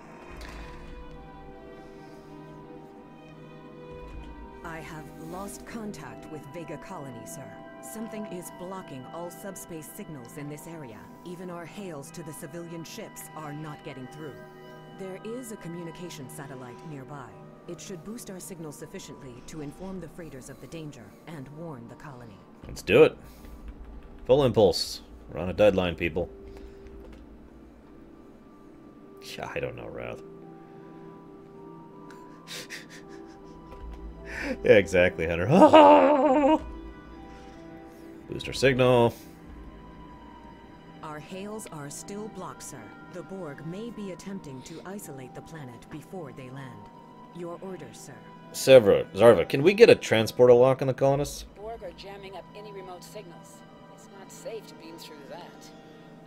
I have lost contact with Vega Colony, sir. Something is blocking all subspace signals in this area. Even our hails to the civilian ships are not getting through. There is a communication satellite nearby. It should boost our signal sufficiently to inform the freighters of the danger and warn the colony. Let's do it. Full impulse. We're on a deadline, people. Yeah, I don't know, Wrath. Yeah, exactly, Hunter. Booster signal. Our hails are still blocked, sir. The Borg may be attempting to isolate the planet before they land. Your orders, sir. Zarva, can we get a transporter lock on the colonists? Borg are jamming up any remote signals. It's not safe to beam through that.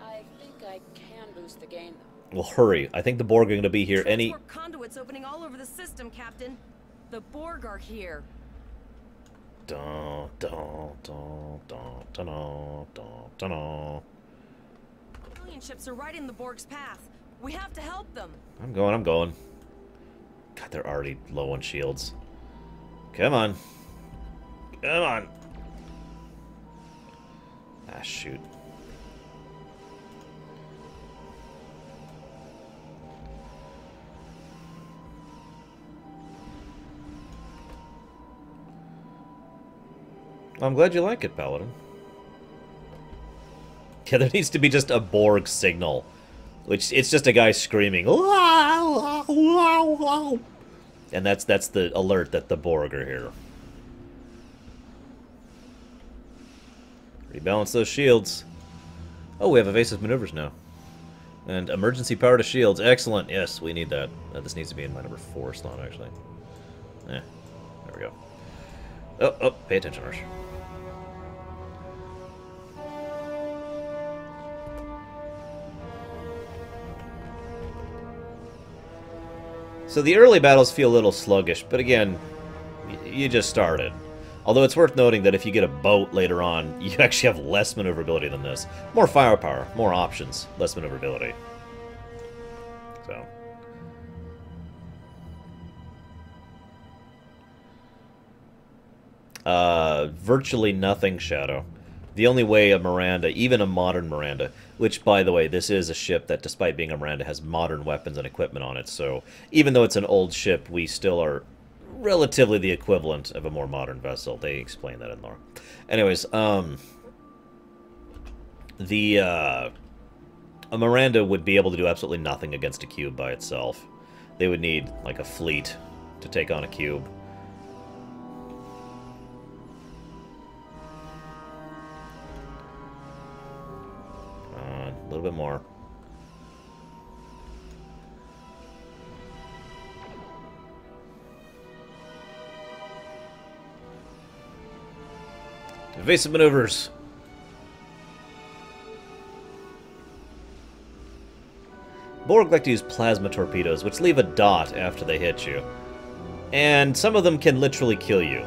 I think I can boost the gain, though. Well, hurry. I think the Borg are going to be here any... Transport conduits opening all over the system, Captain. The Borg are here. Dun, dun, dun, dun, dun, dun, dun, dun, dun. Alien ships are right in the Borg's path. We have to help them. I'm going. God, they're already low on shields. Come on. Come on. Ah, shoot. I'm glad you like it, Paladin. Yeah, there needs to be just a Borg signal. Which, it's just a guy screaming. And that's the alert that the Borg are here. Rebalance those shields. Oh, we have evasive maneuvers now. And emergency power to shields. Excellent. Yes, we need that. This needs to be in my number 4 slot, actually. There we go. Oh, pay attention, Arch. So the early battles feel a little sluggish, but again, you just started. Although it's worth noting that if you get a boat later on, you actually have less maneuverability than this. More firepower, more options, less maneuverability. So... virtually nothing Shadow. The only way a Miranda, even a modern Miranda, which, by the way, this is a ship that, despite being a Miranda, has modern weapons and equipment on it, so even though it's an old ship, we still are relatively the equivalent of a more modern vessel. They explain that in lore. Anyways, a Miranda would be able to do absolutely nothing against a cube by itself. They would need, like, a fleet to take on a cube. A little bit more. Evasive maneuvers. Borg like to use plasma torpedoes, which leave a dot after they hit you. And some of them can literally kill you.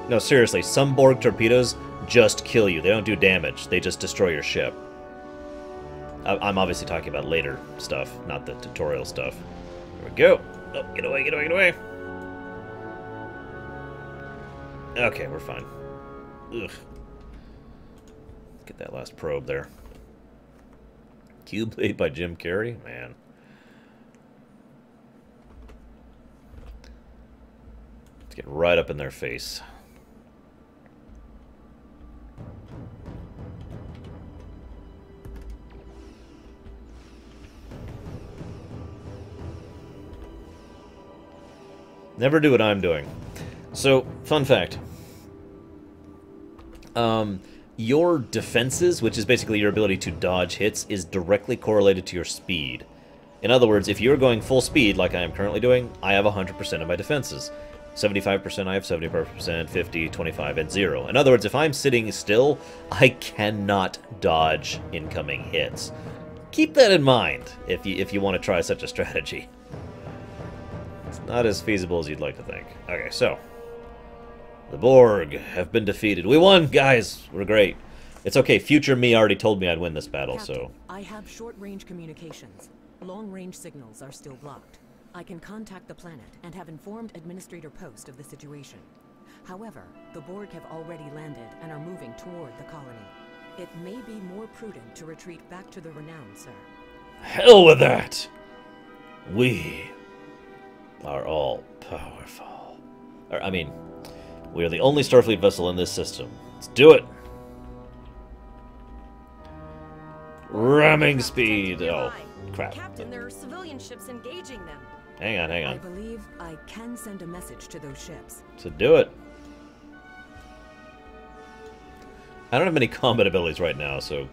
No, seriously, some Borg torpedoes just kill you. They don't do damage. They just destroy your ship. I'm obviously talking about later stuff, not the tutorial stuff. There we go. Oh, get away, get away, get away. Okay, we're fine. Ugh. Get that last probe there. Cube played by Jim Carrey? Man. Let's get right up in their face. Never do what I'm doing. So, fun fact. Your defenses, which is basically your ability to dodge hits, is directly correlated to your speed. In other words, if you're going full speed, like I am currently doing, I have 100% of my defenses. 75% I have 75%, 50, 25, and 0. In other words, if I'm sitting still, I cannot dodge incoming hits. Keep that in mind if you want to try such a strategy. It's not as feasible as you'd like to think. Okay, so... the Borg have been defeated. We won, guys! We're great. It's okay, future me already told me I'd win this battle, Captain, so... I have short-range communications. Long-range signals are still blocked. I can contact the planet and have informed Administrator Post of the situation. However, the Borg have already landed and are moving toward the colony. It may be more prudent to retreat back to the Renown, sir. Hell with that! We are all powerful. I mean, we are the only Starfleet vessel in this system. Let's do it! Ramming speed! Oh, crap. Captain, there are civilian ships engaging them. Hang on, hang I on. believe I can send a message to those ships. So do it. I don't have many combat abilities right now, so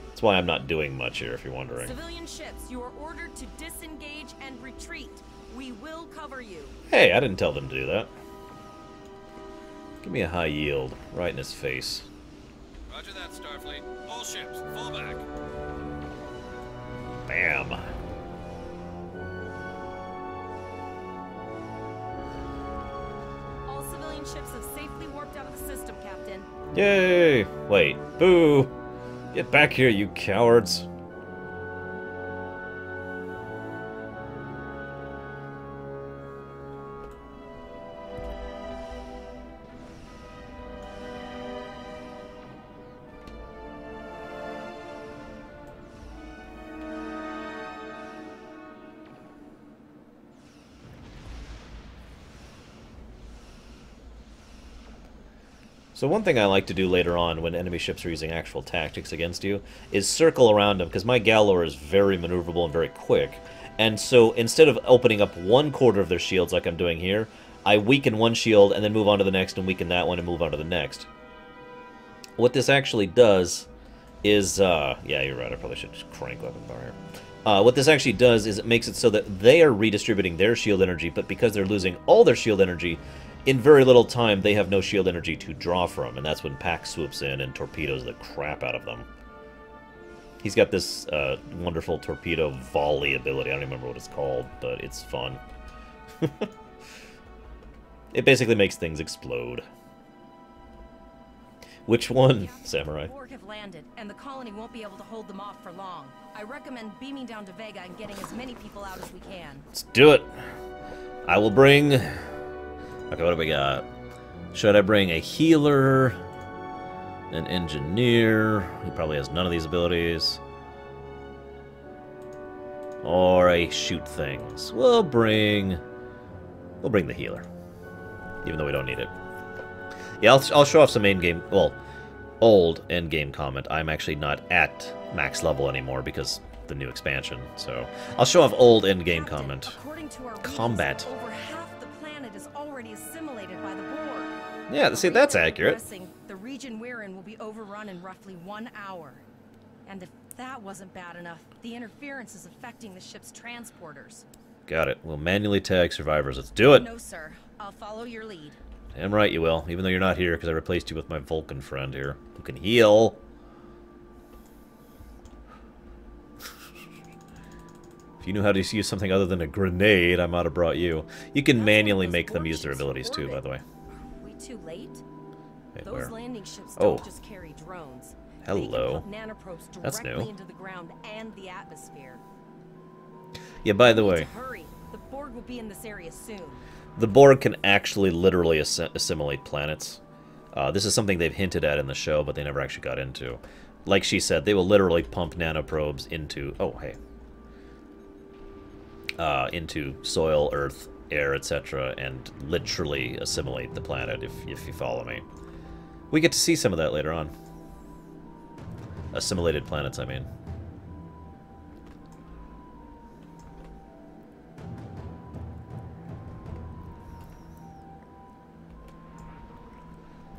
that's why I'm not doing much here, if you're wondering. Civilian ships, you are ordered to disengage and retreat. We will cover you. Hey, I didn't tell them to do that. Give me a high yield, right in his face. Roger that, Starfleet. All ships, fall back. Bam. All civilian ships have safely warped out of the system, Captain. Yay! Wait, boo! Get back here, you cowards! So one thing I like to do later on when enemy ships are using actual tactics against you is circle around them, because my Galor is very maneuverable and very quick. And so instead of opening up one quarter of their shields like I'm doing here, I weaken one shield and then move on to the next and weaken that one and move on to the next. What this actually does is... yeah, you're right, I probably should just crank weapon power here. What this actually does is it makes it so that they are redistributing their shield energy, but because they're losing all their shield energy, in very little time, they have no shield energy to draw from, and that's when Pax swoops in and torpedoes the crap out of them. He's got this wonderful torpedo volley ability. I don't even remember what it's called, but it's fun. It basically makes things explode. Which one, Samurai? The Borg have landed, and the colony won't be able to hold them off for long. I recommend beaming down to Vega and getting as many people out as we can. Let's do it. I will bring... Okay, what do we got? Should I bring a healer, an engineer, who probably has none of these abilities, or a shoot things? We'll bring the healer. even though we don't need it. Yeah, I'll show off some in-game, well, old end-game comment. I'm actually not at max level anymore because the new expansion, so I'll show off old end-game comment. According to our Combat. readings, over half the planet is already assimilated by the Borg. Yeah, see, that's accurate. The region we're in will be overrun in roughly 1 hour. And if that wasn't bad enough, the interference is affecting the ship's transporters. Got it. We'll manually tag survivors. Let's do it. No, sir. I'll follow your lead. Damn right you will, even though you're not here because I replaced you with my Vulcan friend here, who can heal. If you knew how to use something other than a grenade, I might have brought you. You can manually make them use their abilities too, by the way. Are we too late? Wait, Those where? landing ships Oh. don't just carry drones. Hello. They can put nanoprobes That's directly new. into the ground and the atmosphere. Yeah, by the We need way, to hurry. The Borg will be in this area soon. the Borg can actually literally assimilate planets. This is something they've hinted at in the show, but they never actually got into. Like she said, they will literally pump nanoprobes into... Oh, hey. Into soil, earth, air, etc., and literally assimilate the planet, if you follow me. We get to see some of that later on. Assimilated planets, I mean.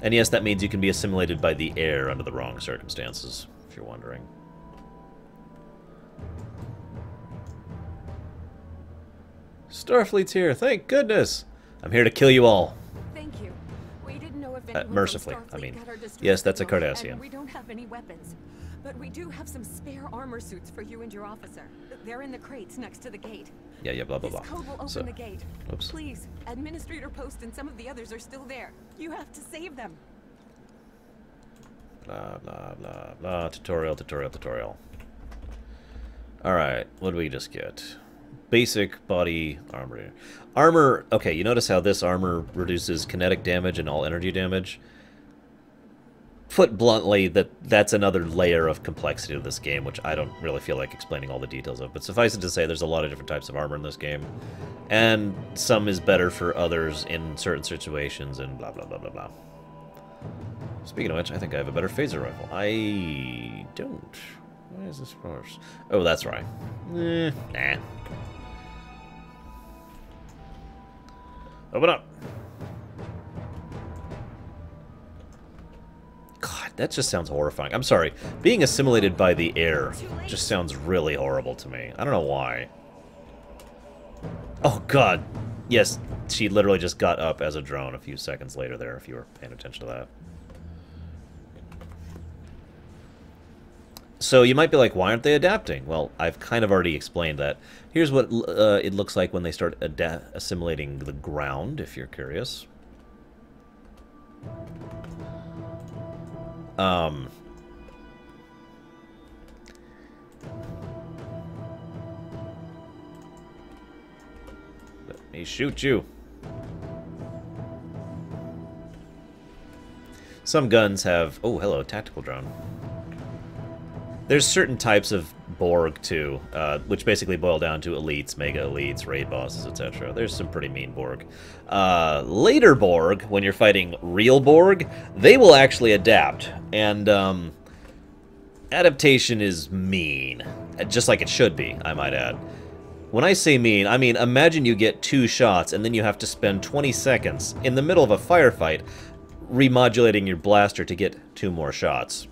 And yes, that means you can be assimilated by the air under the wrong circumstances, if you're wondering. Starfleet's here, thank goodness! I'm here to kill you all. Thank you. We didn't know if anyone from Mercifully, Starfleet I mean. got our distress Yes, that's a signal, Cardassian. and we don't have any weapons. But we do have some spare armor suits for you and your officer. They're in the crates next to the gate. Yeah, blah, blah, This blah. code will open So, the gate. oops. Please, Administrator Post and some of the others are still there. You have to save them. Blah, blah, blah, blah. Tutorial, tutorial, tutorial. Alright, what do we just get? Basic body armor. Armor, okay, you notice how this armor reduces kinetic damage and all energy damage? Put bluntly, that's another layer of complexity to this game, which I don't really feel like explaining all the details of. But suffice it to say, there's a lot of different types of armor in this game. And some is better for others in certain situations, and blah, blah, blah, blah, blah. Speaking of which, I think I have a better phaser rifle. I don't. Why is this worse? Oh, that's right. Nah. Open up. God, that just sounds horrifying. I'm sorry. Being assimilated by the air just sounds really horrible to me. I don't know why. Oh, God. Yes, she literally just got up as a drone a few seconds later there, if you were paying attention to that. So you might be like, why aren't they adapting? Well, I've kind of already explained that. Here's what it looks like when they start assimilating the ground, if you're curious. Let me shoot you. Some guns have... Oh, hello, tactical drone. There's certain types of Borg, too, which basically boil down to elites, mega elites, raid bosses, etc. There's some pretty mean Borg. Later Borg, when you're fighting real Borg, they will actually adapt. And adaptation is mean. Just like it should be, I might add. When I say mean, I mean imagine you get 2 shots and then you have to spend 20 seconds in the middle of a firefight remodulating your blaster to get 2 more shots.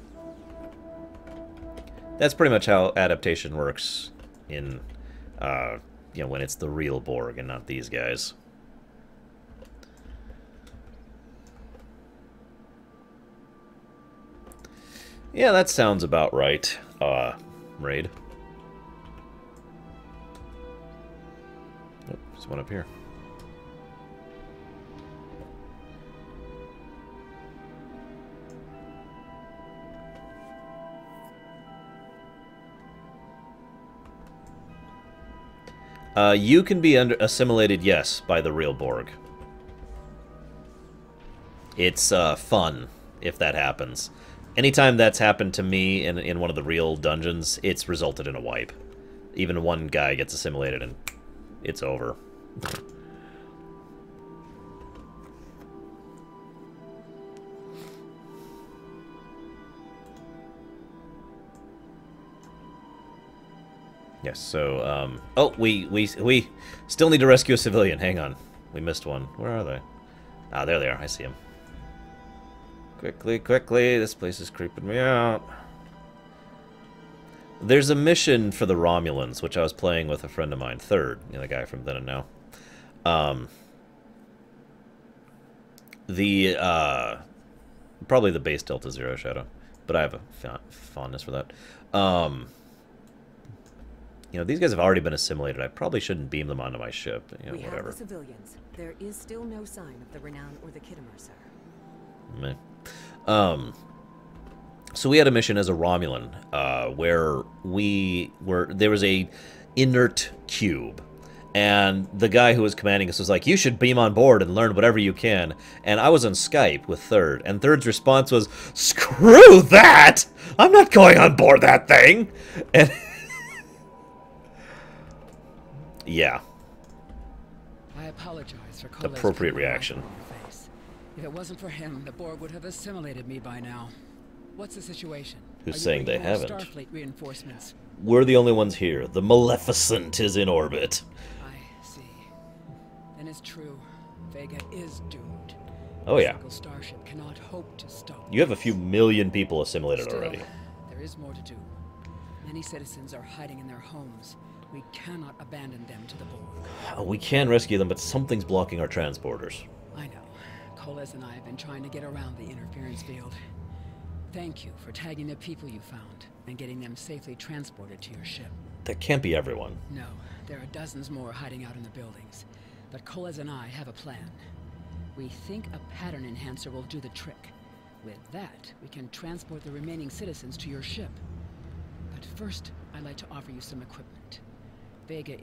That's pretty much how adaptation works in, you know, when it's the real Borg and not these guys. Yeah, that sounds about right, Raid. Oh, there's one up here. You can be assimilated, yes, by the real Borg. It's fun if that happens. Anytime that's happened to me in one of the real dungeons, it's resulted in a wipe. Even one guy gets assimilated and it's over. Yes, so, oh, we still need to rescue a civilian. Hang on. We missed one. Where are they? Ah, there they are. I see them. Quickly, quickly. This place is creeping me out. There's a mission for the Romulans, which I was playing with a friend of mine, Third, you know, the guy from Then and Now. Probably the base Delta Zero Shadow, but I have a fondness for that. You know, these guys have already been assimilated. I probably shouldn't beam them onto my ship. You know, We whatever. have the civilians. There is still no sign of the Renown or the Kittimer, sir. Meh. So we had a mission as a Romulan, where there was a inert cube, and the guy who was commanding us was like, "You should beam on board and learn whatever you can." And I was on Skype with Third, and Third's response was, "Screw that! I'm not going on board that thing!" And yeah, I apologize for Cole's appropriate putting a reaction. knife in your face. If it wasn't for him, the Borg would have assimilated me by now. What's the situation? Who's Are you saying they bringing more haven't? Starfleet reinforcements. We're the only ones here. The Maleficent is in orbit. I see. Then it's true. Vega is doomed. Oh yeah. A single starship cannot hope to stop. You have a few million people assimilated Still, already. there is more to do. Many citizens are hiding in their homes. We cannot abandon them to the Borg. We can rescue them, but something's blocking our transporters. I know. Coles and I have been trying to get around the interference field. Thank you for tagging the people you found and getting them safely transported to your ship. That can't be everyone. No, there are dozens more hiding out in the buildings. But Coles and I have a plan. We think a pattern enhancer will do the trick. With that, we can transport the remaining citizens to your ship. But first, I'd like to offer you some equipment. Vega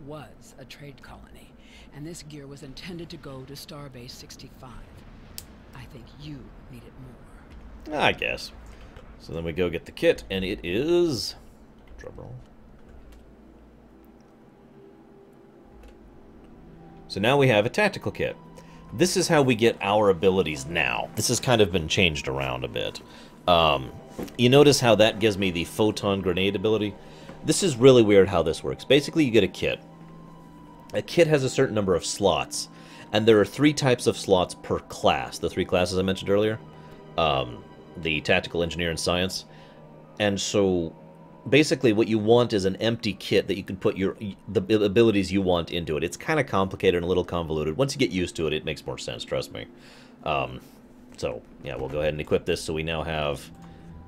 was a trade colony, and this gear was intended to go to Starbase 65. I think you need it more. I guess. So then we go get the kit, and it is... drumroll. So now we have a tactical kit. This is how we get our abilities now. This has kind of been changed around a bit. You notice how that gives me the photon grenade ability? This is really weird how this works. Basically, you get a kit. A kit has a certain number of slots, and there are 3 types of slots per class. The 3 classes I mentioned earlier. The Tactical, Engineer, and Science. And so, basically, what you want is an empty kit that you can put the abilities you want into it. It's kind of complicated and a little convoluted. Once you get used to it, it makes more sense, trust me. So, yeah, we'll go ahead and equip this so we now have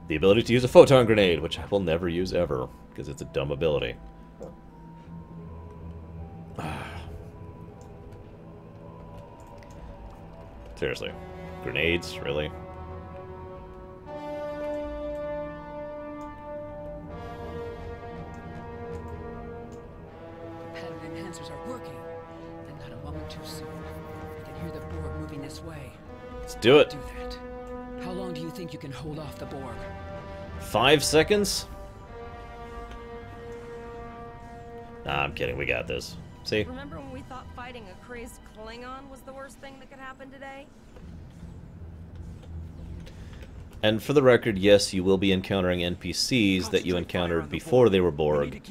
the ability to use a photon grenade, which I will never use ever, because it's a dumb ability. Seriously. Grenades, really? Pattern enhancers are working, and not a moment too soon. I can hear the Borg moving this way. Let's do it. Do that. How long do you think you can hold off the Borg? 5 seconds? Nah, I'm kidding. We got this. See? Remember when we thought fighting a crazed Klingon was the worst thing that could happen today? And for the record, yes, you will be encountering NPCs that you encountered before they were Borg,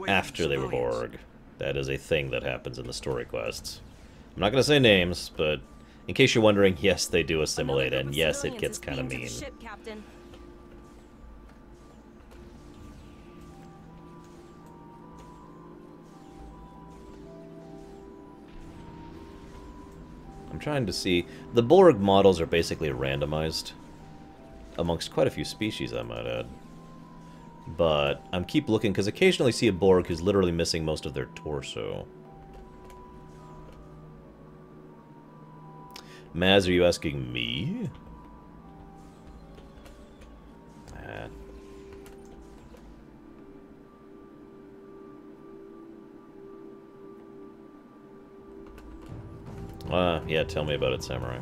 after they were Borg. That is a thing that happens in the story quests. I'm not going to say names, but in case you're wondering, yes, they do assimilate, and yes, it gets kind of mean. Ship, Captain. I'm trying to see... The Borg models are basically randomized amongst quite a few species, I might add. But I'm keep looking, because occasionally I see a Borg who's literally missing most of their torso. Maz, are you asking me? Yeah, tell me about it, Samurai.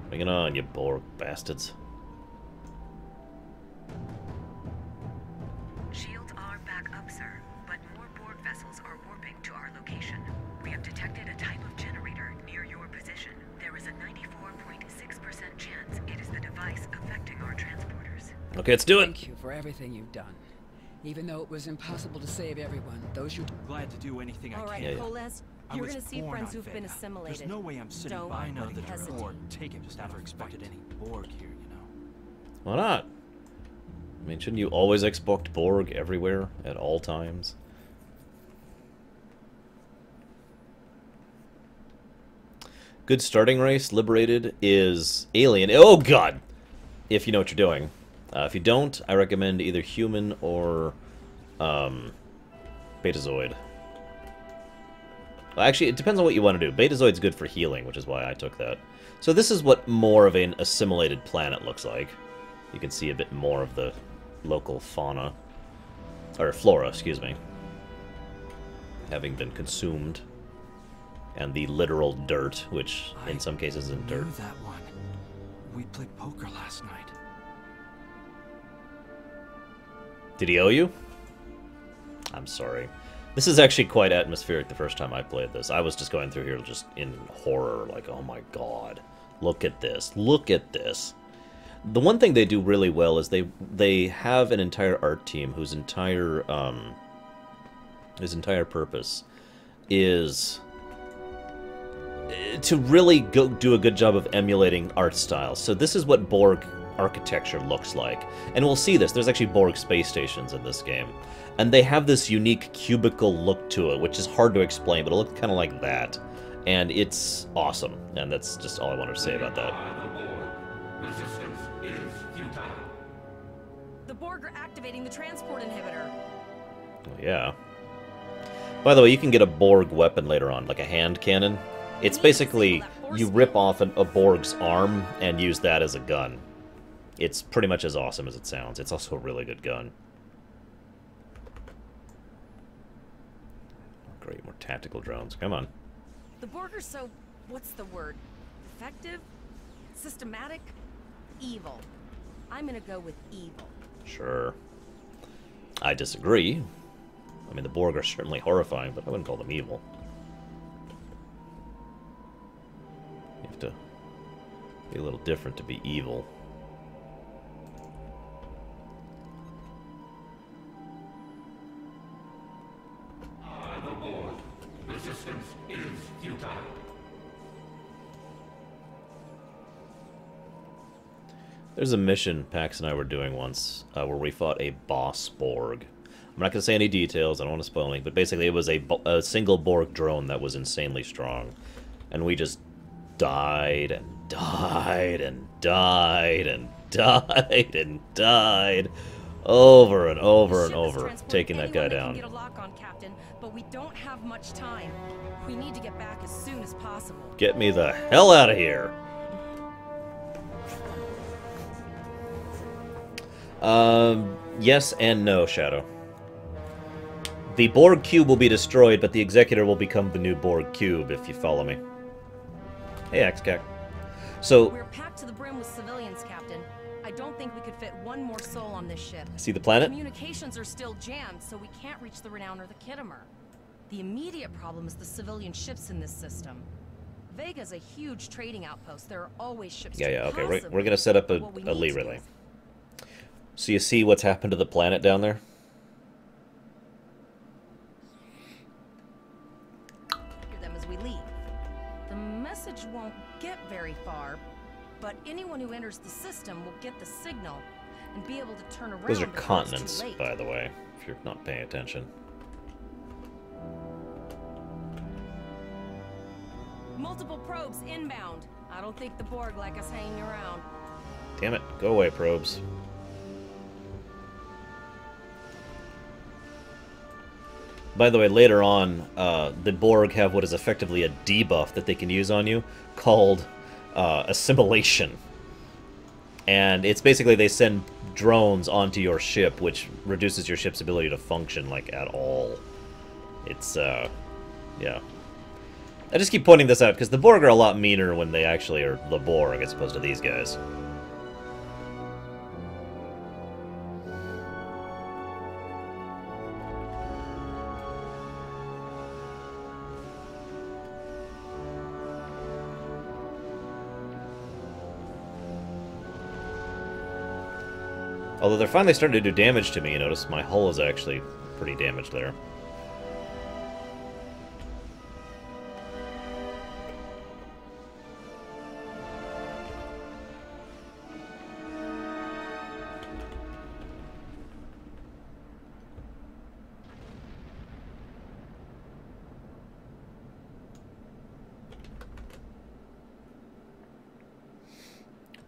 Bring it on, you Borg bastards. Shields are back up, sir, but more Borg vessels are warping to our location. We have detected a type of generator near near your position, there is a 94.6% chance it is the device affecting our transporters. Okay, let's do it. Thank you for everything you've done. Even though it was impossible to save everyone, those you... Glad to do anything I All right, can. Coles, I you're was gonna see born friends on who've been Vega. assimilated. There's no way I'm sitting Don't by letting the hesitate. Borg take him. Just never expected any Borg here, you know. Why not? I mean, shouldn't you always expect Borg everywhere at all times? Good starting race, Liberated, is Alien. Oh, God! If you know what you're doing. If you don't, I recommend either Human or Betazoid. Well, actually, it depends on what you want to do. Betazoid's good for healing, which is why I took that. So this is what more of an assimilated planet looks like. You can see a bit more of the local fauna. Or flora, excuse me. Having been consumed. And the literal dirt, which in some cases isn't dirt. Knew that one. We played poker last night. Did he owe you? I'm sorry. This is actually quite atmospheric the first time I played this. I was just going through here just in horror, like, oh my god. Look at this. Look at this. The one thing they do really well is they have an entire art team whose entire purpose is to really do a good job of emulating art styles. So this is what Borg architecture looks like. And we'll see this. There's actually Borg space stations in this game. And they have this unique cubicle look to it, which is hard to explain, but it looks kind of like that. And it's awesome. And that's just all I wanted to say about that. Resistance is futile. The Borg are activating the transport inhibitor. Oh, yeah. By the way, you can get a Borg weapon later on, like a hand cannon. It's basically, you rip off a Borg's arm and use that as a gun. It's pretty much as awesome as it sounds. It's also a really good gun. Great, more tactical drones. Come on. The Borg are so, what's the word? Effective? Systematic? Evil. I'm gonna go with evil. Sure. I disagree. I mean, the Borg are certainly horrifying, but I wouldn't call them evil. You have to be a little different to be evil. The Borg. Resistance is futile. There's a mission Pax and I were doing once where we fought a boss Borg. I'm not going to say any details, I don't want to spoil anything, but basically it was a single Borg drone that was insanely strong. And we just died and died and died and died and died over and over and over, taking that guy down. Get a lock on, Captain, but we don't have much time. We need to get back as soon as possible. Get me the hell out of here! Yes and no, Shadow. The Borg cube will be destroyed, but the Executor will become the new Borg cube, if you follow me. Hey, XCAC. So... We're packed to the brim with civilians, Captain. I don't think we could fit one more soul on this ship. See the planet? Communications are still jammed, so we can't reach the Renown or the Kittimer. The immediate problem is the civilian ships in this system. Vega's a huge trading outpost. There are always ships. Yeah, okay. We're going to set up a Lee relay. So you see what's happened to the planet down there? Them as we leave. The message won't get very far, but anyone who enters the system will get the signal and be able to turn around. Those are before it's continents, too late. by the way, if you're not paying attention. Multiple probes inbound. I don't think the Borg like us hanging around. Damn it, go away, probes. By the way, later on, the Borg have what is effectively a debuff that they can use on you, called assimilation. And it's basically they send drones onto your ship, which reduces your ship's ability to function, like, at all. It's, yeah. I just keep pointing this out, because the Borg are a lot meaner when they actually are the Borg, as opposed to these guys. Although they're finally starting to do damage to me. You notice my hull is actually pretty damaged there.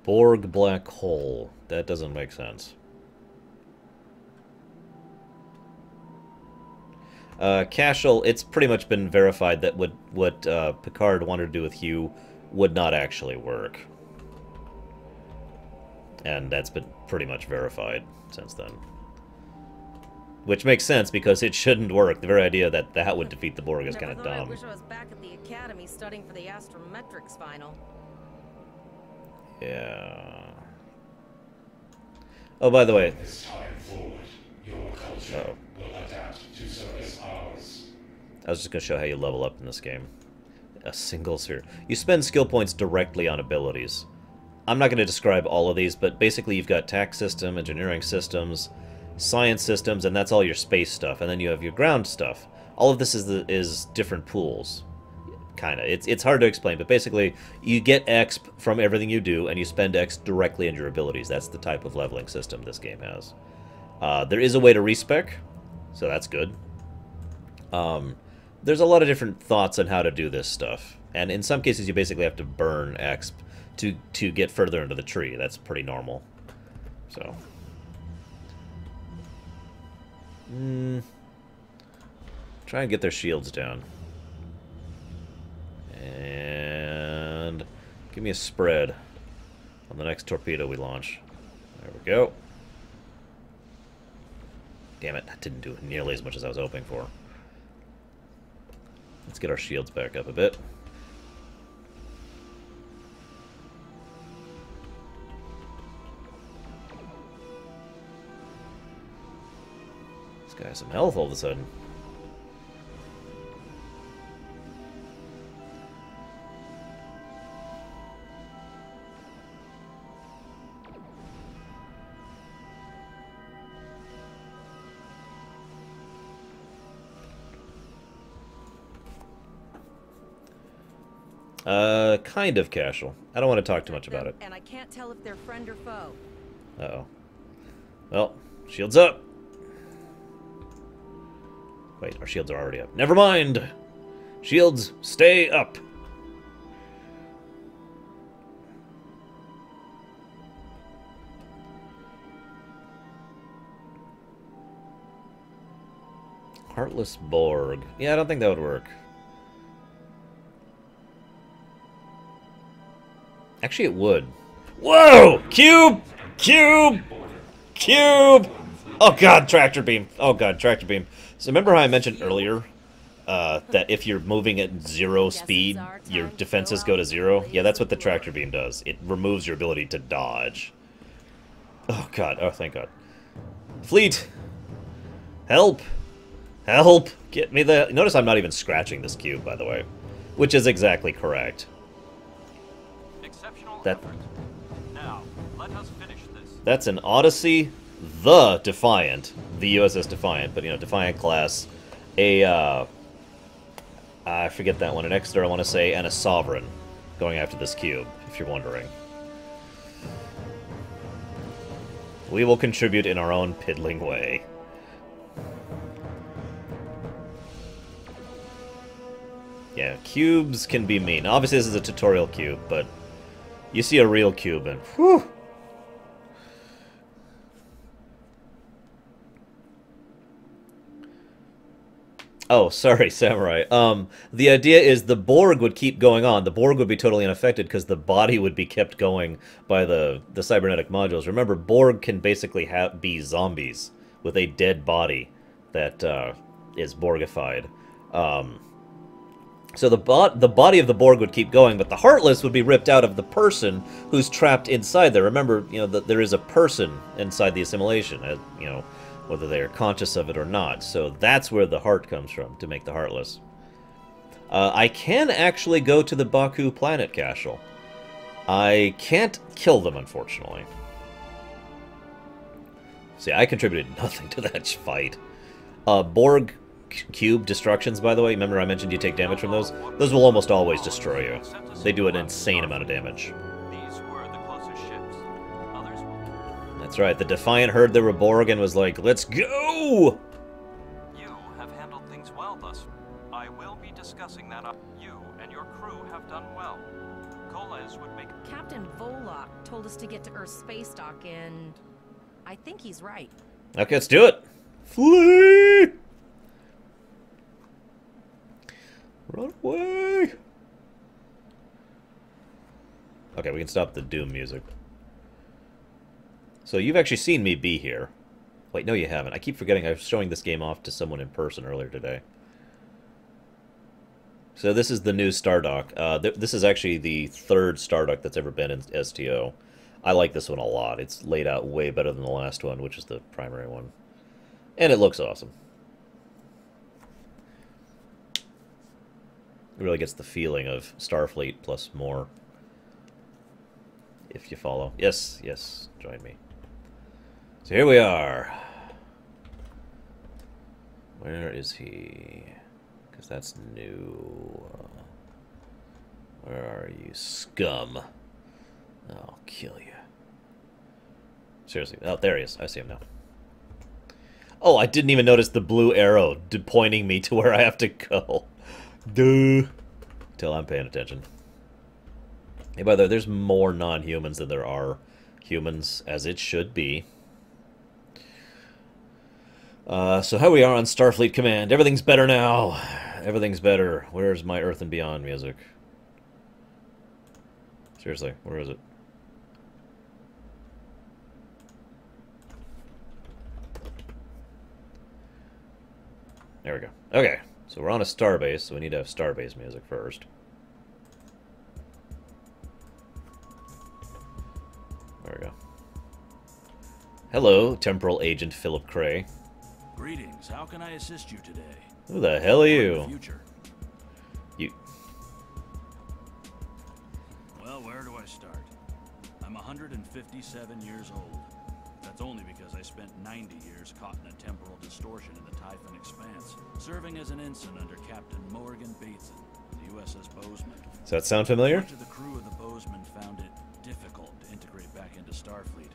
Borg black hole. That doesn't make sense. Cashel, it's pretty much been verified that what Picard wanted to do with Hugh would not actually work. And that's been pretty much verified since then. Which makes sense, because it shouldn't work. The very idea that that would defeat the Borg is kind of dumb. I wish I was back at the academy studying for the astrometrics final. Yeah. Oh, by the way. This time forward, your culture will adapt to service ours. I was just going to show how you level up in this game. A single sphere. You spend skill points directly on abilities. I'm not going to describe all of these, but basically you've got tax system, engineering systems, science systems, and that's all your space stuff. And then you have your ground stuff. All of this is different pools. Kind of. It's hard to explain, but basically you get exp from everything you do, and you spend X directly on your abilities. That's the type of leveling system this game has. There is a way to respec, so that's good. There's a lot of different thoughts on how to do this stuff, and in some cases you basically have to burn exp to get further into the tree. That's pretty normal. So. Try and get their shields down. And give me a spread on the next torpedo we launch. There we go. Damn it, that didn't do nearly as much as I was hoping for. Let's get our shields back up a bit. This guy has some health all of a sudden. Kind of casual. I don't want to talk too much about it. And I can't tell if they're friend or foe. Uh-oh. Well, shields up. Wait, our shields are already up. Never mind! Shields, stay up! Heartless Borg. Yeah, I don't think that would work. Actually, it would. Whoa! Cube! Cube! Cube! Oh god, tractor beam. Oh god, tractor beam. So remember how I mentioned earlier that if you're moving at 0 speed, your defenses go to 0? Yeah, that's what the tractor beam does. It removes your ability to dodge. Oh god, oh thank god. Fleet! Help! Help! Get me the... Notice I'm not even scratching this cube, by the way. Which is exactly correct. That, now, let us finish this. That's an Odyssey, the Defiant, the USS Defiant, but you know, Defiant class, I forget that one, an Exeter I want to say, and a Sovereign going after this cube, if you're wondering. We will contribute in our own piddling way. Yeah, cubes can be mean. Obviously this is a tutorial cube, but you see a real cube and whew! Oh, sorry, Samurai. The idea is the Borg would keep going on. The Borg would be totally unaffected because the body would be kept going by the cybernetic modules. Remember, Borg can basically be zombies with a dead body that is Borgified. So the body of the Borg would keep going, but the Heartless would be ripped out of the person who's trapped inside there. Remember, you know, that there is a person inside the assimilation, you know, whether they are conscious of it or not. So that's where the heart comes from, to make the Heartless. I can actually go to the Baku planet, Cashel. I can't kill them, unfortunately. See, I contributed nothing to that fight. Borg cube destructions, by the way, remember I mentioned you take damage from those? Those will almost always destroy you. They do an insane amount of damage. These were the closest ships. Others will... That's right, the Defiant heard there were Borg and was like, let's go! You have handled things well thus. I will be discussing that up. You and your crew have done well. Koles would make... Captain Volok told us to get to Earth's space dock, and I think he's right. Okay, let's do it! Flee! Run away! Okay, we can stop the Doom music. So you've actually seen me be here. Wait, no you haven't. I keep forgetting I was showing this game off to someone in person earlier today. So this is the new Stardock. This is actually the third Stardock that's ever been in STO. I like this one a lot. It's laid out way better than the last one, which is the primary one. And it looks awesome. It really gets the feeling of Starfleet plus more. If you follow. Yes, yes, join me. So here we are. Where is he? Because that's new. Where are you, scum? I'll kill you. Seriously. Oh, there he is. I see him now. Oh, I didn't even notice the blue arrow pointing me to where I have to go. Duh. Till I'm paying attention. Hey, by the way, there's more non-humans than there are humans, as it should be. So how we are on Starfleet Command. Everything's better now. Everything's better. Where's my Earth and Beyond music? Seriously, where is it? There we go. Okay, so we're on a starbase, so we need to have starbase music first. There we go. Hello, Temporal Agent Philip Cray. Greetings. How can I assist you today? Who the hell are you? You. Well, where do I start? I'm 157 years old. That's only because I spent 90 years caught in a temporal distortion in the Typhon Expanse, serving as an ensign under Captain Morgan Bateson of the USS Bozeman. Does that sound familiar? Much of the crew of the Bozeman found it difficult to integrate back into Starfleet.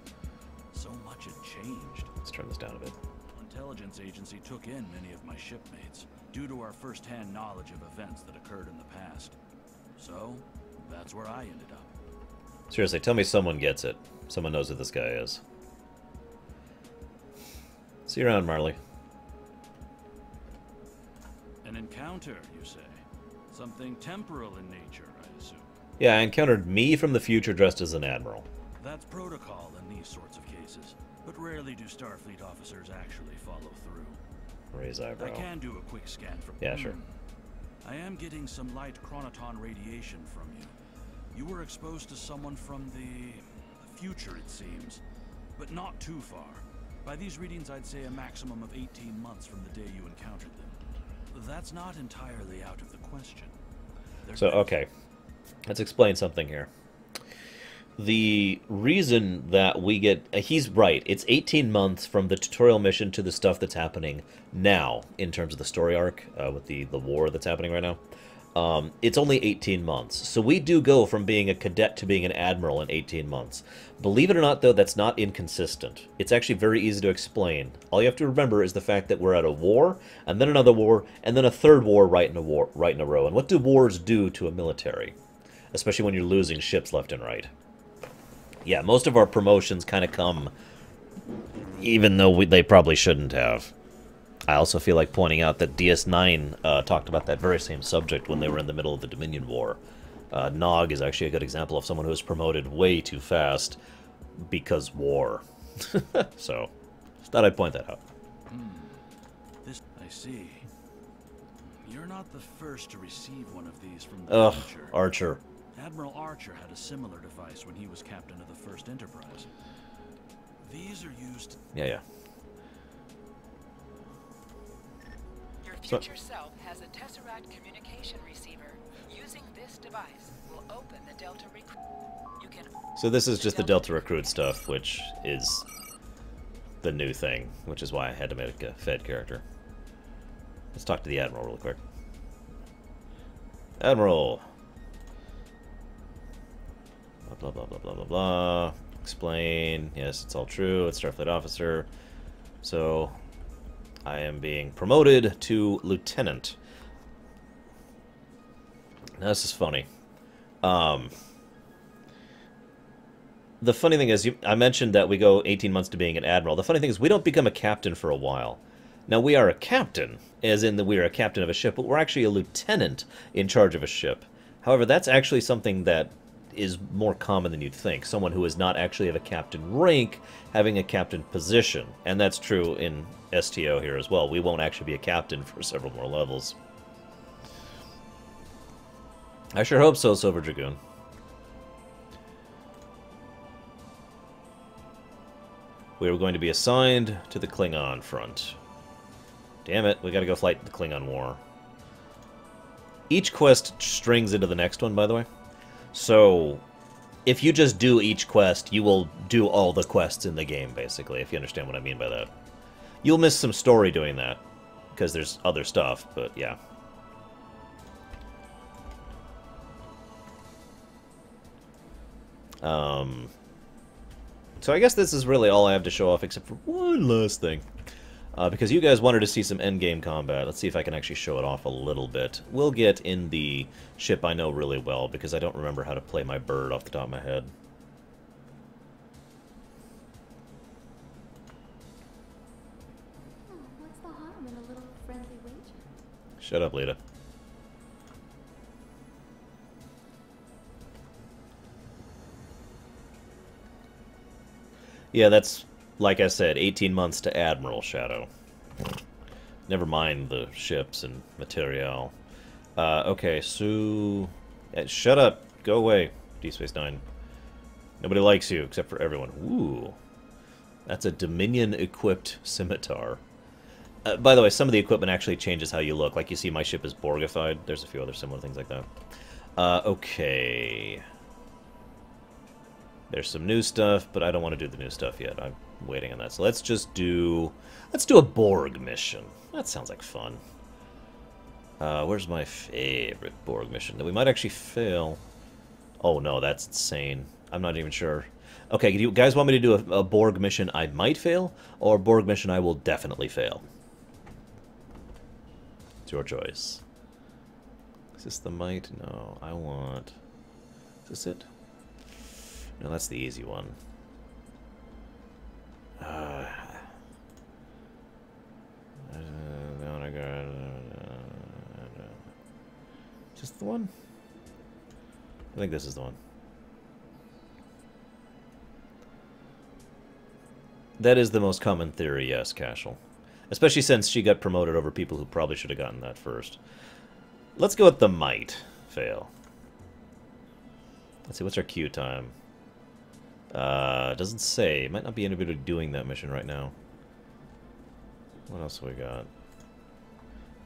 So much had changed. Let's turn this down a bit. Intelligence agency took in many of my shipmates due to our first-hand knowledge of events that occurred in the past. So, that's where I ended up. Seriously, tell me someone gets it. Someone knows who this guy is. See you around, Marley. An encounter, you say? Something temporal in nature, I assume. Yeah, I encountered me from the future dressed as an admiral. That's protocol in these sorts of cases, but rarely do Starfleet officers actually follow through. Raise eyebrow. I can do a quick scan from... Yeah, sure. I am getting some light chronoton radiation from you. You were exposed to someone from the future, it seems, but not too far. By these readings, I'd say a maximum of 18 months from the day you encountered them. That's not entirely out of the question. So, okay. Let's explain something here. The reason that we get... he's right. It's 18 months from the tutorial mission to the stuff that's happening now, in terms of the story arc, with the war that's happening right now. It's only 18 months. So we do go from being a cadet to being an admiral in 18 months. Believe it or not, though, that's not inconsistent. It's actually very easy to explain. All you have to remember is the fact that we're at a war, and then another war, and then a third war right in a row. And what do wars do to a military? Especially when you're losing ships left and right. Yeah, most of our promotions kind of come, even though they probably shouldn't have. I also feel like pointing out that DS9 talked about that very same subject when they were in the middle of the Dominion War. Nog is actually a good example of someone who was promoted way too fast because war. So, just thought I'd point that out. This, I see. You're not the first to receive one of these from the future. Archer. Admiral Archer had a similar device when he was captain of the First Enterprise. These are used... Yeah. Your future self has a Tesseract communication receiver. Using this device will open the Delta Recruit. You can... So this is just the Delta Recruit stuff, which is the new thing, which is why I had to make a Fed character. Let's talk to the Admiral real quick. Admiral! Blah, blah, blah, blah, blah, blah. Explain. Yes, it's all true. It's Starfleet officer. So, I am being promoted to Lieutenant. Now, this is funny. The funny thing is, I mentioned that we go 18 months to being an admiral. The funny thing is, we don't become a captain for a while. Now, we are a captain, as in that we are a captain of a ship, but we're actually a lieutenant in charge of a ship. However, that's actually something that is more common than you'd think. Someone who is not actually of a captain rank having a captain position. And that's true in STO here as well. We won't actually be a captain for several more levels. I sure hope so, Silver Dragoon. We are going to be assigned to the Klingon front. Damn it, we gotta go fight the Klingon War. Each quest strings into the next one, by the way. So, if you just do each quest, you will do all the quests in the game, basically, if you understand what I mean by that. You'll miss some story doing that, because there's other stuff, but yeah. So I guess this is really all I have to show off, except for one last thing. Because you guys wanted to see some endgame combat. Let's see if I can actually show it off a little bit. We'll get in the ship I know really well, because I don't remember how to play my bird off the top of my head. Oh, what's the harm in a little friendly wager? Shut up, Lita. Yeah, that's, like I said, 18 months to Admiral, Shadow. Never mind the ships and material. Okay, so... shut up! Go away, D Space Nine. Nobody likes you, except for everyone. Ooh. That's a Dominion-equipped scimitar. By the way, some of the equipment actually changes how you look. Like, you see my ship is Borgified. There's a few other similar things like that. Okay... There's some new stuff, but I don't want to do the new stuff yet. I'm waiting on that. So let's just do... Let's do a Borg mission. That sounds like fun. Where's my favorite Borg mission? That we might actually fail. Oh no, that's insane. I'm not even sure. Okay, do you guys want me to do a Borg mission I might fail? Or a Borg mission I will definitely fail? It's your choice. Is this the might? No, I want... Is this it? No, that's the easy one. Just the one? I think this is the one. That is the most common theory, yes, Cashel. Especially since she got promoted over people who probably should have gotten that first. Let's go with the might fail. Let's see, what's our queue time? Doesn't say. Might not be anybody doing that mission right now. What else we got?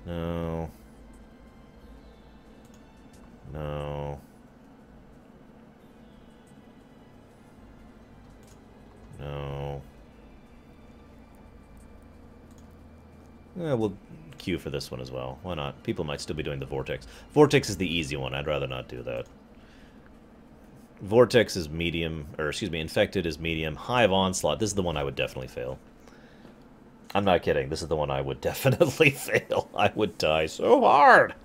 No. No. No. Yeah, we'll queue for this one as well. Why not? People might still be doing the Vortex. Vortex is the easy one. I'd rather not do that. Vortex is medium, or excuse me, Infected is medium. Hive Onslaught, this is the one I would definitely fail. I'm not kidding, this is the one I would definitely fail. I would die so hard.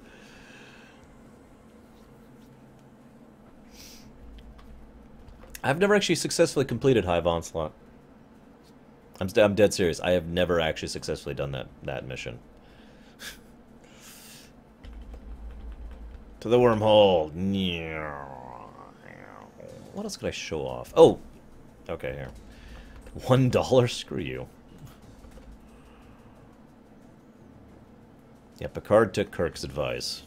I've never actually successfully completed Hive Onslaught. I'm dead serious. I have never actually successfully done that mission. To the wormhole. What else could I show off? Oh! Okay, here. $1? Screw you. Yeah, Picard took Kirk's advice.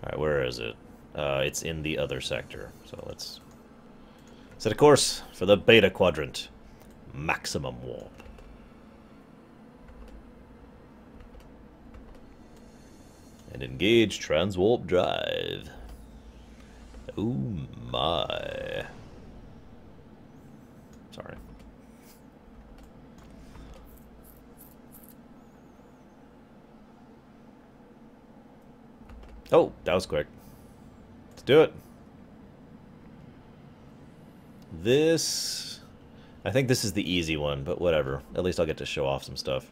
Alright, where is it? It's in the other sector. So let's set a course for the Beta Quadrant. Maximum warp. And engage transwarp drive. Oh my. Sorry. Oh, that was quick. Let's do it. This... I think this is the easy one, but whatever. At least I'll get to show off some stuff.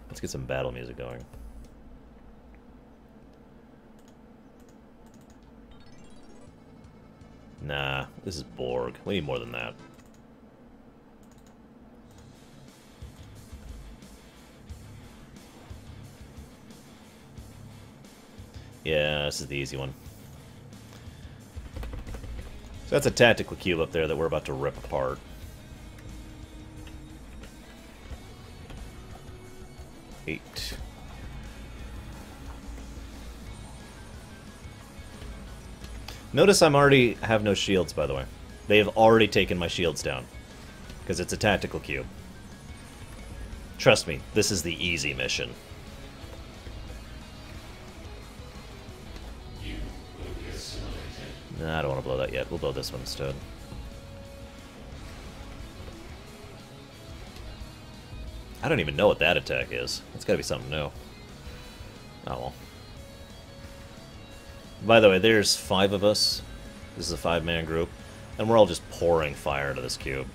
Let's get some battle music going. Nah, this is Borg. We need more than that. Yeah, this is the easy one. So that's a tactical cube up there that we're about to rip apart. Notice I'm already have no shields, by the way. They have already taken my shields down. Because it's a tactical cube. Trust me, this is the easy mission. Nah, I don't want to blow that yet. We'll blow this one instead. I don't even know what that attack is. It's gotta be something new. Oh well. By the way, there's 5 of us. This is a 5-man group. And we're all just pouring fire into this cube.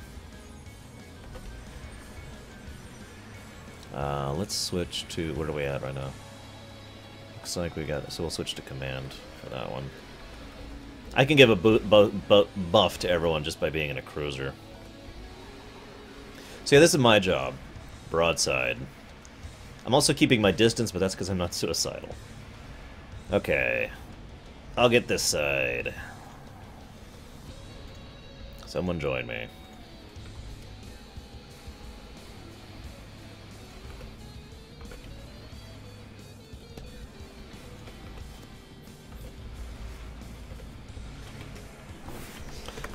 Let's switch to... Where are we at right now? Looks like we got... So we'll switch to command for that one. I can give a buff to everyone just by being in a cruiser. So yeah, this is my job. Broadside. I'm also keeping my distance, but that's because I'm not suicidal. Okay. I'll get this side. Someone join me.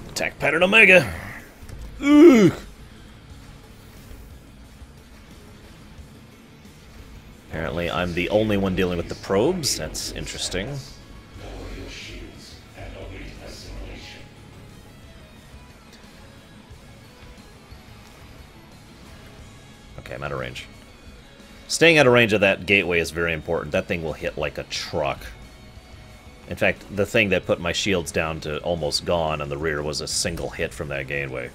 Attack pattern Omega! Ooh. Apparently I'm the only one dealing with the probes. That's interesting. Okay, I'm out of range. Staying out of range of that gateway is very important. That thing will hit like a truck. In fact, the thing that put my shields down to almost gone on the rear was a single hit from that gateway.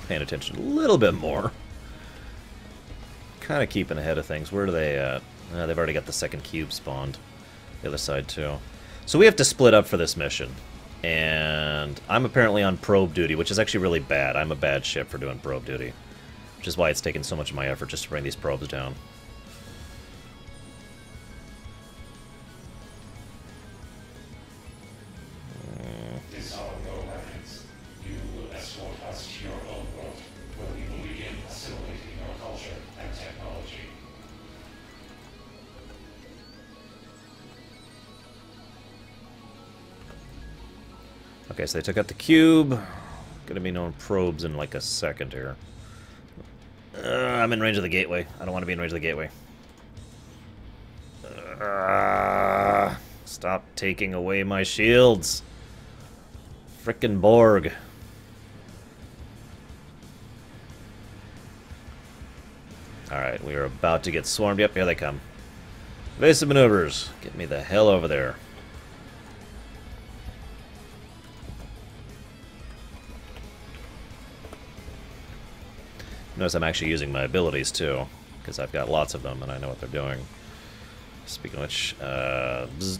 Paying attention a little bit more. Kind of keeping ahead of things. Where are they at? They've already got the second cube spawned. The other side, too. So we have to split up for this mission. And I'm apparently on probe duty, which is actually really bad. I'm a bad ship for doing probe duty. Which is why it's taken so much of my effort just to bring these probes down. Disarm your weapons. You will escort us to your own world, where we will begin assimilating your culture and technology. Okay, so they took out the cube. Gonna be no probes in like a second here. I'm in range of the gateway. I don't want to be in range of the gateway. Stop taking away my shields. Frickin' Borg. Alright, we are about to get swarmed. Yep, here they come. Evasive maneuvers. Get me the hell over there. Notice I'm actually using my abilities too, because I've got lots of them and I know what they're doing. Speaking of which, bzz,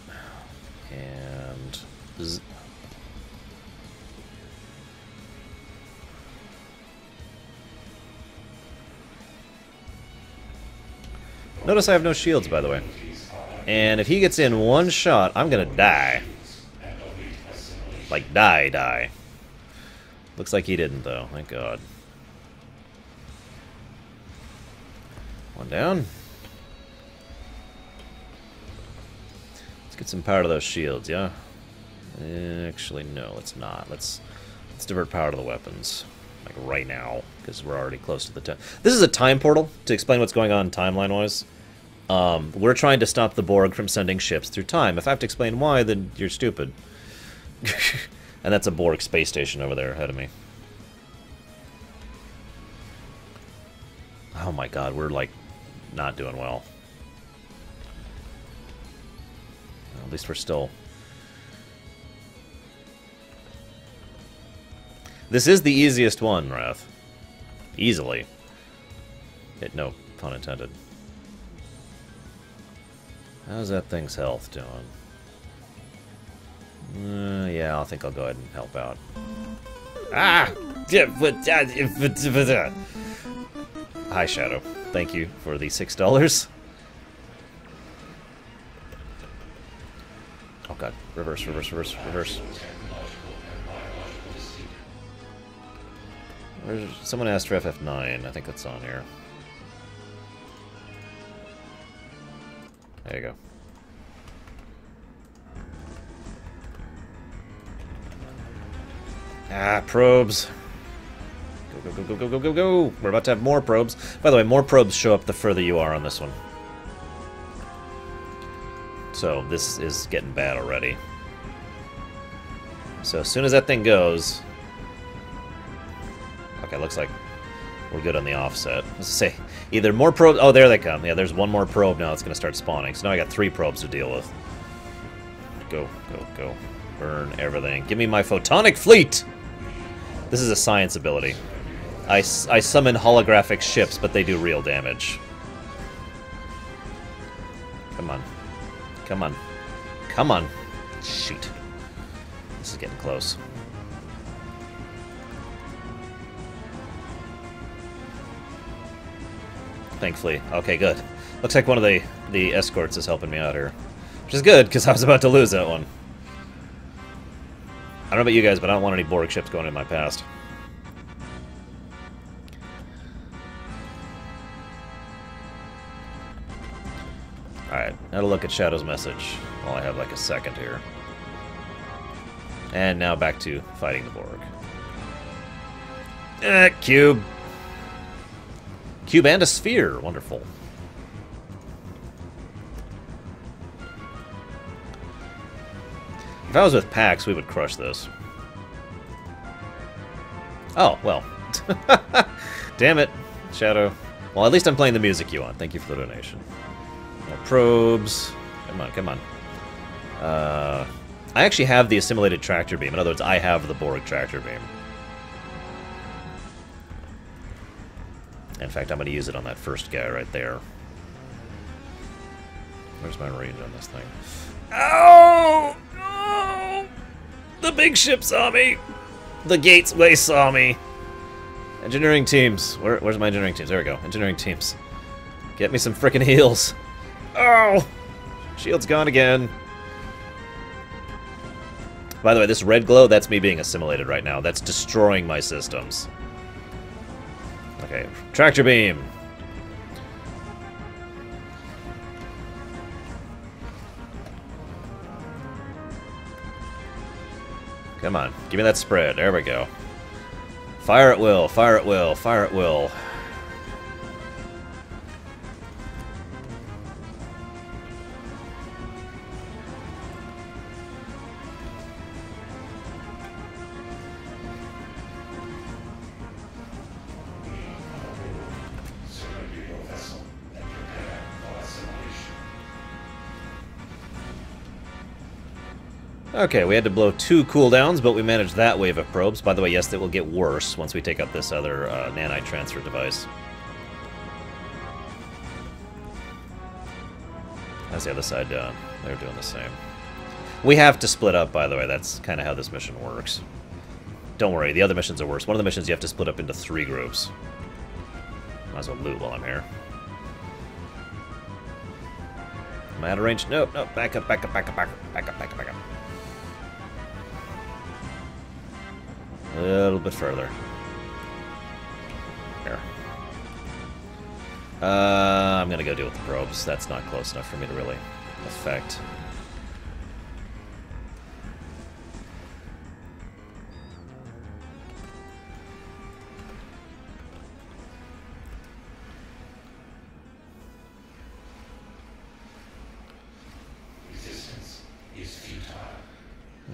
and bzz. Notice I have no shields, by the way. And if he gets in one shot, I'm gonna die. Like, die. Looks like he didn't, though. Thank God. One down. Let's get some power to those shields, yeah? Actually, no, let's not. Let's divert power to the weapons. Like, right now, because we're already close to the time. This is a time portal, to explain what's going on timeline-wise. We're trying to stop the Borg from sending ships through time. If I have to explain why, then you're stupid. And that's a Borg space station over there ahead of me. Oh my god, we're, like, not doing well. At least we're still... This is the easiest one, Wrath. Easily. No pun intended. How's that thing's health doing? Yeah, I think I'll go ahead and help out. Ah! Hi, Shadow. Thank you for the $6. Oh god. Reverse, reverse, reverse, reverse. Someone asked for FF9. I think that's on here. There you go. Ah, probes. Go, go, go, go, go, go, go. We're about to have more probes. By the way, more probes show up the further you are on this one. So, this is getting bad already. So, as soon as that thing goes... Okay, looks like we're good on the offset. Let's say, either more probes... Oh, there they come. Yeah, there's one more probe now that's going to start spawning. So now I got 3 probes to deal with. Go, go, go. Burn everything. Give me my photonic fleet! This is a science ability. I summon holographic ships, but they do real damage. Come on. Come on. Come on. Shoot. This is getting close. Thankfully. Okay, good. Looks like one of the escorts is helping me out here. Which is good, because I was about to lose that one. I don't know about you guys, but I don't want any Borg ships going in my past. Alright, now to look at Shadow's message while I have like a second here. And now back to fighting the Borg. Cube! Cube and a sphere. Wonderful. If I was with Pax, we would crush this. Oh, well. Damn it, Shadow. Well, at least I'm playing the music you want. Thank you for the donation. More probes. Come on, come on. I actually have the assimilated tractor beam. In other words, I have the Borg tractor beam. In fact, I'm going to use it on that first guy right there. Where's my range on this thing? Ow! Oh! The big ship saw me! The Gateway saw me! Engineering teams. Where's my engineering teams? There we go. Engineering teams. Get me some frickin' heals. Oh! Shield's gone again. By the way, this red glow, that's me being assimilated right now. That's destroying my systems. Okay, tractor beam. Come on, give me that spread. There we go. Fire at will, fire at will, fire at will. Okay, we had to blow 2 cooldowns, but we managed that wave of probes. By the way, yes, it will get worse once we take up this other nanite transfer device. How's the other side doing? They're doing the same. We have to split up, by the way. That's kind of how this mission works. Don't worry, the other missions are worse. One of the missions you have to split up into 3 groups. Might as well loot while I'm here. Am I out of range? Nope, nope. Back up, back up, back up, back up, back up, back up, back up. A little bit further. Here. I'm gonna go deal with the probes. That's not close enough for me to really affect.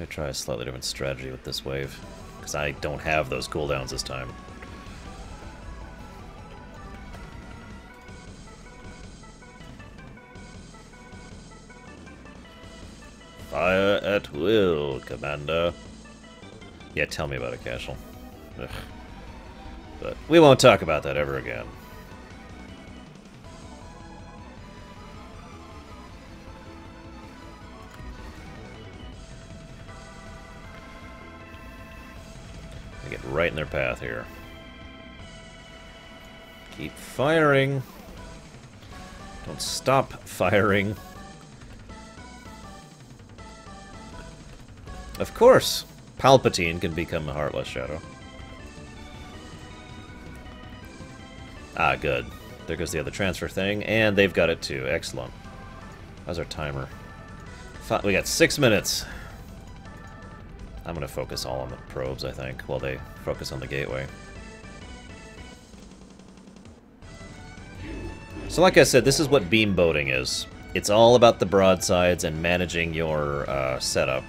me try a slightly different strategy with this wave, because I don't have those cooldowns this time. Fire at will, Commander. Yeah, tell me about it, Cashel. Ugh. But we won't talk about that ever again. I get right in their path here. Keep firing. Don't stop firing. Of course, Palpatine can become a Heartless Shadow. Ah, good. There goes the other transfer thing, and they've got it too. Excellent. How's our timer? We got 6 minutes. I'm going to focus all on the probes, I think, while they focus on the gateway. So like I said, this is what beam boating is. It's all about the broadsides and managing your setup.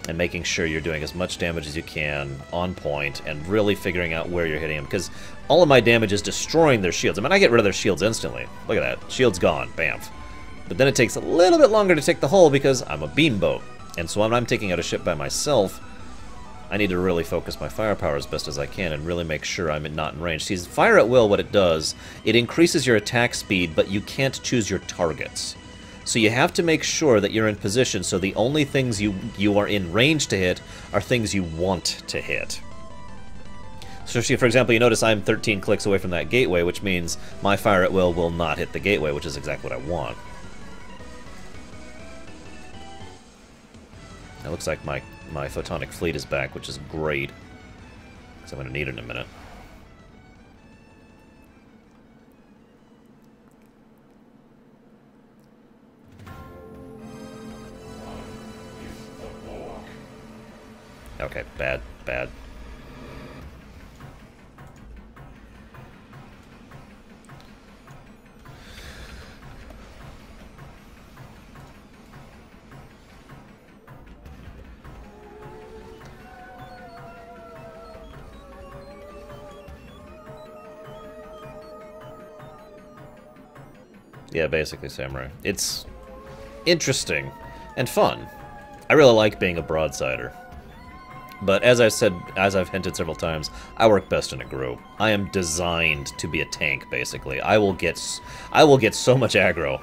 And making sure you're doing as much damage as you can, on point, and really figuring out where you're hitting them. Because all of my damage is destroying their shields. I mean, I get rid of their shields instantly. Look at that. Shield's gone. Bamf. But then it takes a little bit longer to take the hull because I'm a beamboat. And so when I'm taking out a ship by myself, I need to really focus my firepower as best as I can and really make sure I'm not in range. See, fire at will, what it does, it increases your attack speed, but you can't choose your targets. So you have to make sure that you're in position so the only things you are in range to hit are things you want to hit. So for example, you notice I'm 13 clicks away from that gateway, which means my fire at will not hit the gateway, which is exactly what I want. It looks like my photonic fleet is back, which is great, because I'm going to need it in a minute. Okay, bad, bad. Yeah, basically Samurai. It's interesting and fun. I really like being a broadsider. But as I've said, as I've hinted several times, I work best in a group. I am designed to be a tank, basically. I will get so much aggro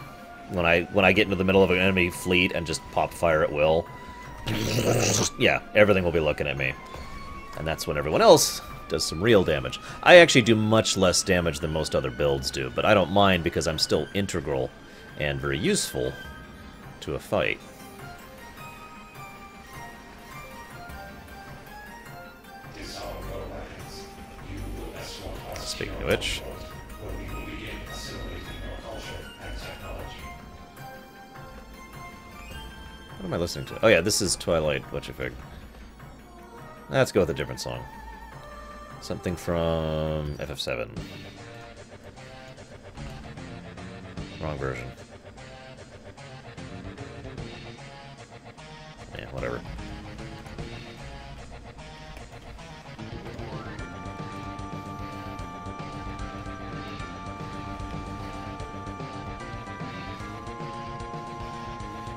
when I get into the middle of an enemy fleet and just pop fire at will. Yeah, everything will be looking at me. And that's when everyone else does some real damage. I actually do much less damage than most other builds do, but I don't mind because I'm still integral and very useful to a fight. Speaking of which, what am I listening to? Oh yeah, this is Twilight Whatchafig. Let's go with a different song. Something from FF7. Wrong version. Yeah, whatever.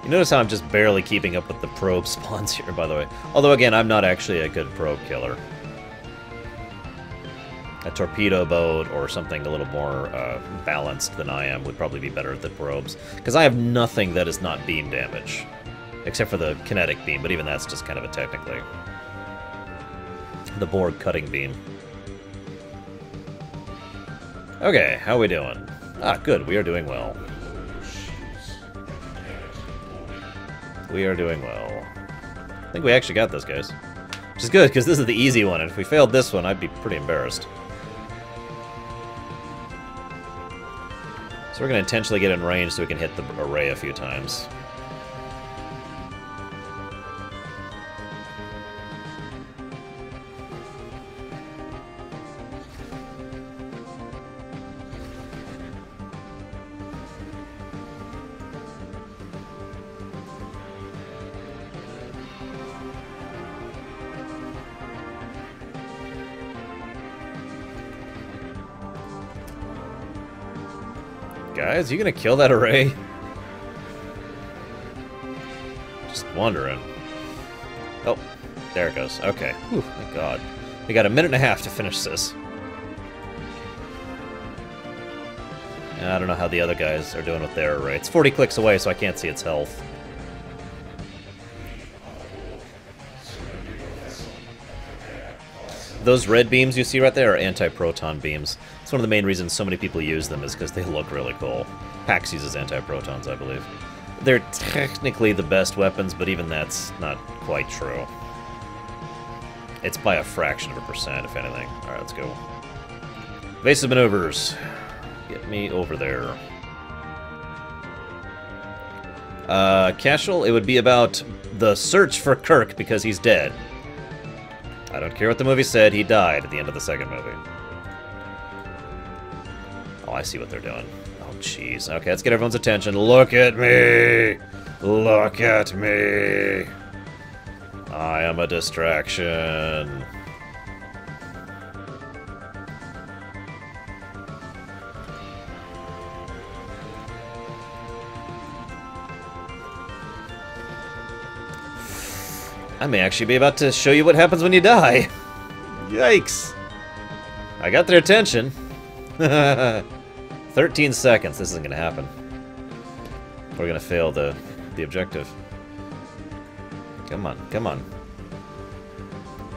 You notice how I'm just barely keeping up with the probe spawns here, by the way. Although, again, I'm not actually a good probe killer. A torpedo boat or something a little more balanced than I am would probably be better at the probes. Because I have nothing that is not beam damage. Except for the kinetic beam, but even that's just kind of a technically. The Borg cutting beam. Okay, how are we doing? Ah, good, we are doing well. We are doing well. I think we actually got this, guys. Which is good, because this is the easy one, and if we failed this one, I'd be pretty embarrassed. So we're going to intentionally get in range so we can hit the array a few times. Guys, you gonna kill that array? Just wondering. Oh, there it goes. Okay. Whew, thank God. We got a minute and a half to finish this. And I don't know how the other guys are doing with their array. It's 40 clicks away, so I can't see its health. Those red beams you see right there are anti-proton beams. It's one of the main reasons so many people use them is because they look really cool. PAX uses anti-protons, I believe. They're technically the best weapons, but even that's not quite true. It's by a fraction of a percent, if anything. Alright, let's go. Evasive maneuvers. Get me over there. Cashel, it would be about the search for Kirk because he's dead. I don't care what the movie said, he died at the end of the second movie. Oh, I see what they're doing. Oh, jeez. Okay, let's get everyone's attention. Look at me! Look at me! I am a distraction. I may actually be about to show you what happens when you die. Yikes. I got their attention. 13 seconds. This isn't going to happen. We're going to fail the objective. Come on, come on.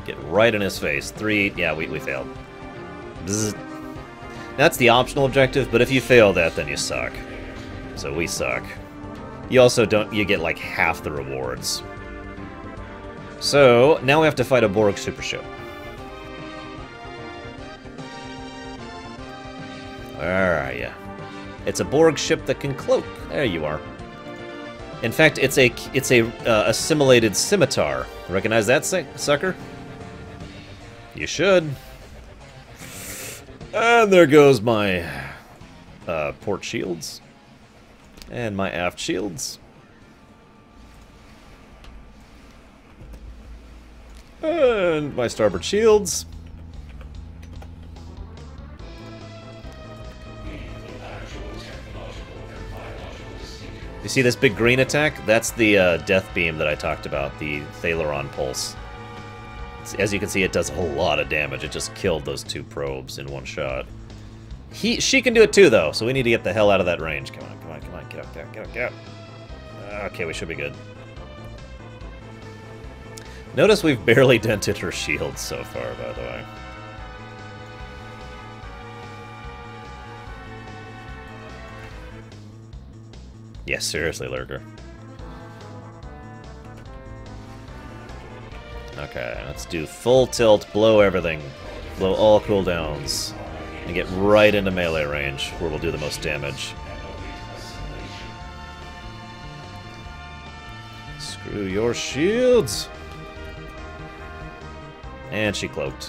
Get right in his face. 3. Yeah, we failed. Bzz. That's the optional objective, but if you fail that, then you suck. So we suck. You also don't... You get like half the rewards. So, now we have to fight a Borg super ship. Where are ya? It's a Borg ship that can cloak. There you are. In fact, it's a assimilated scimitar. Recognize that, sucker? You should. And there goes my port shields. And my aft shields. And my starboard shields. You see this big green attack? That's the death beam that I talked about, the Thaleron pulse. As you can see, it does a whole lot of damage. It just killed those 2 probes in one shot. She can do it too, though, so we need to get the hell out of that range. Come on, come on, come on, get up there, get up, get up. Okay, we should be good. Notice we've barely dented her shields so far, by the way. Yeah, seriously, Lurker. Okay, let's do full tilt, blow everything. Blow all cooldowns. And get right into melee range, where we'll do the most damage. Screw your shields! And she cloaked.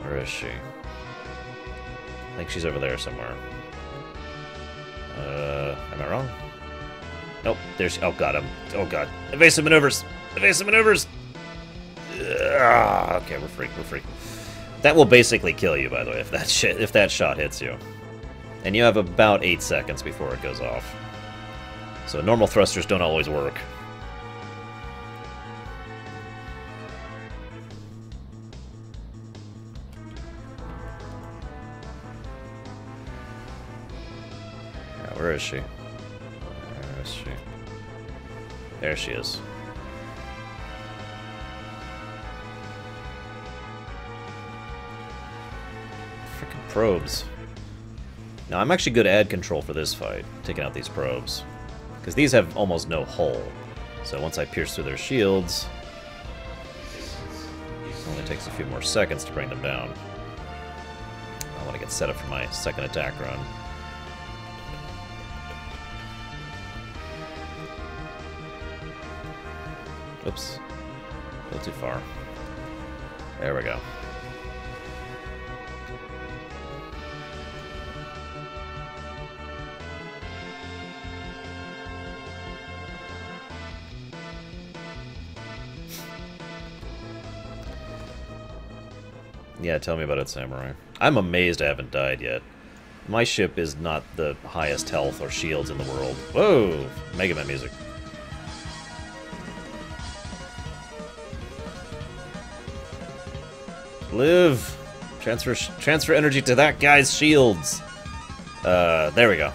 Where is she? I think she's over there somewhere. Am I wrong? Nope, there's... Oh god, oh god. Evasive maneuvers! Evasive maneuvers! Okay, we're free, we're free. That will basically kill you, by the way, if that shot hits you. And you have about 8 seconds before it goes off. So normal thrusters don't always work. Where is she? Where is she? There she is. Frickin' probes. Now, I'm actually good at ad control for this fight, taking out these probes. Because these have almost no hull. So once I pierce through their shields, it only takes a few more seconds to bring them down. I want to get set up for my second attack run. Oops. A little too far. There we go. Yeah, tell me about it, Samurai. I'm amazed I haven't died yet. My ship is not the highest health or shields in the world. Whoa! Mega Man music. Live! Transfer energy to that guy's shields! There we go.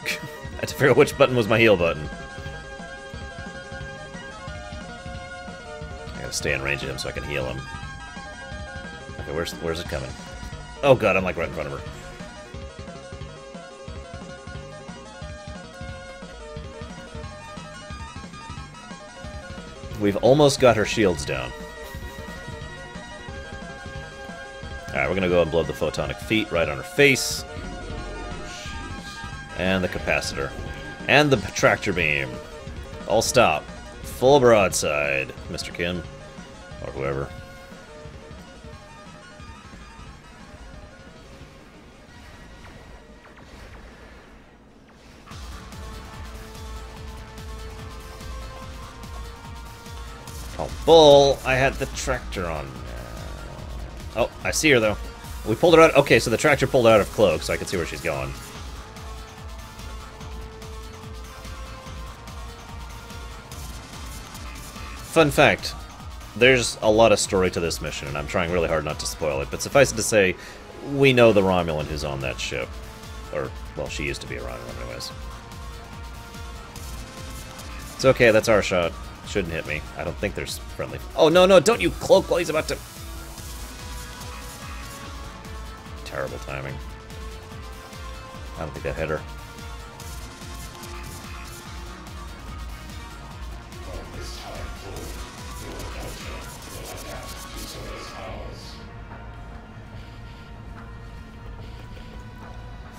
I had to figure out which button was my heal button. I gotta stay in range of him so I can heal him. Okay, where's it coming? Oh god, I'm like right in front of her. We've almost got her shields down. Alright, we're gonna go and blow the photonic feet right on her face. And the capacitor. And the tractor beam. All stop. Full broadside, Mr. Kim. Or whoever. Oh, bull! I had the tractor on. Oh, I see her, though. We pulled her out. Okay, so the tractor pulled her out of cloak, so I can see where she's going. Fun fact. There's a lot of story to this mission, and I'm trying really hard not to spoil it, but suffice it to say, we know the Romulan who's on that ship. Or, well, she used to be a Romulan anyways. It's okay, that's our shot. Shouldn't hit me. I don't think there's friendly... Oh, no, no, don't you cloak while he's about to... Terrible timing. I don't think that hit her.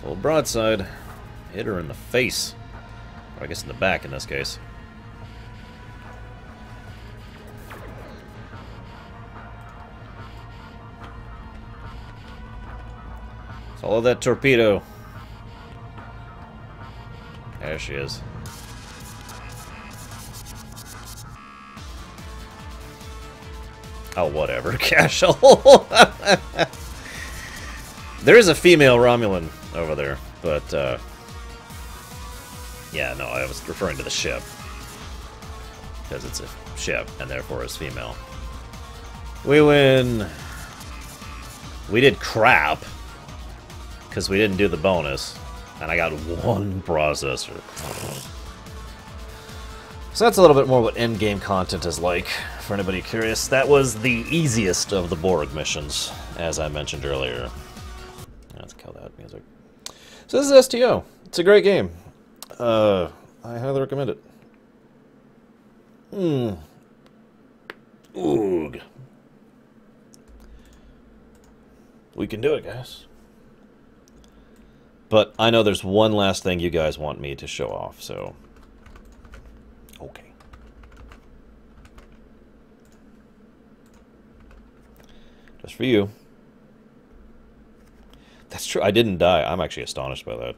Full broadside. Hit her in the face. Or I guess in the back in this case. Follow that torpedo. There she is. Oh, whatever. Casual. There is a female Romulan over there, but, yeah, no, I was referring to the ship. Because it's a ship, and therefore is female. We win. We did crap. Because we didn't do the bonus. And I got one processor. So that's a little bit more what endgame content is like, for anybody curious. That was the easiest of the Borg missions, as I mentioned earlier. Let's kill that music. So this is STO. It's a great game. I highly recommend it. Oog. We can do it, guys. But I know there's one last thing you guys want me to show off, so... Okay. Just for you. That's true, I didn't die. I'm actually astonished by that.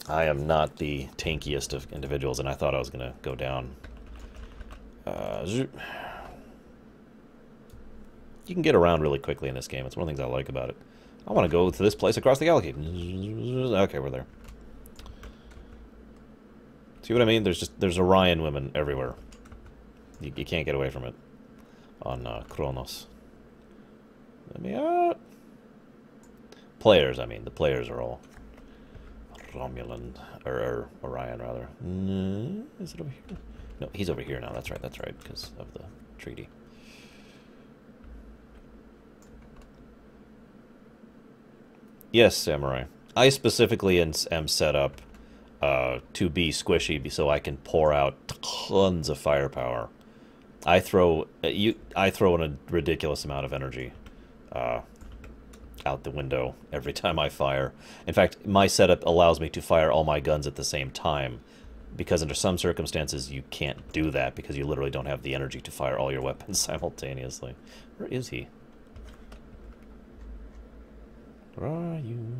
I am not the tankiest of individuals, and I thought I was going to go down. You can get around really quickly in this game. It's one of the things I like about it. I want to go to this place across the galaxy. Okay, we're there. See what I mean? There's Orion women everywhere. You can't get away from it on Kronos. Let me out. Players, I mean. The players are all Romulan, or Orion, rather. Is it over here? No, he's over here now. That's right, because of the treaty. Yes, Samurai. I specifically am set up to be squishy so I can pour out tons of firepower. I throw in a ridiculous amount of energy out the window every time I fire. In fact, my setup allows me to fire all my guns at the same time, because under some circumstances you can't do that because you literally don't have the energy to fire all your weapons simultaneously. Where is he? Where are you?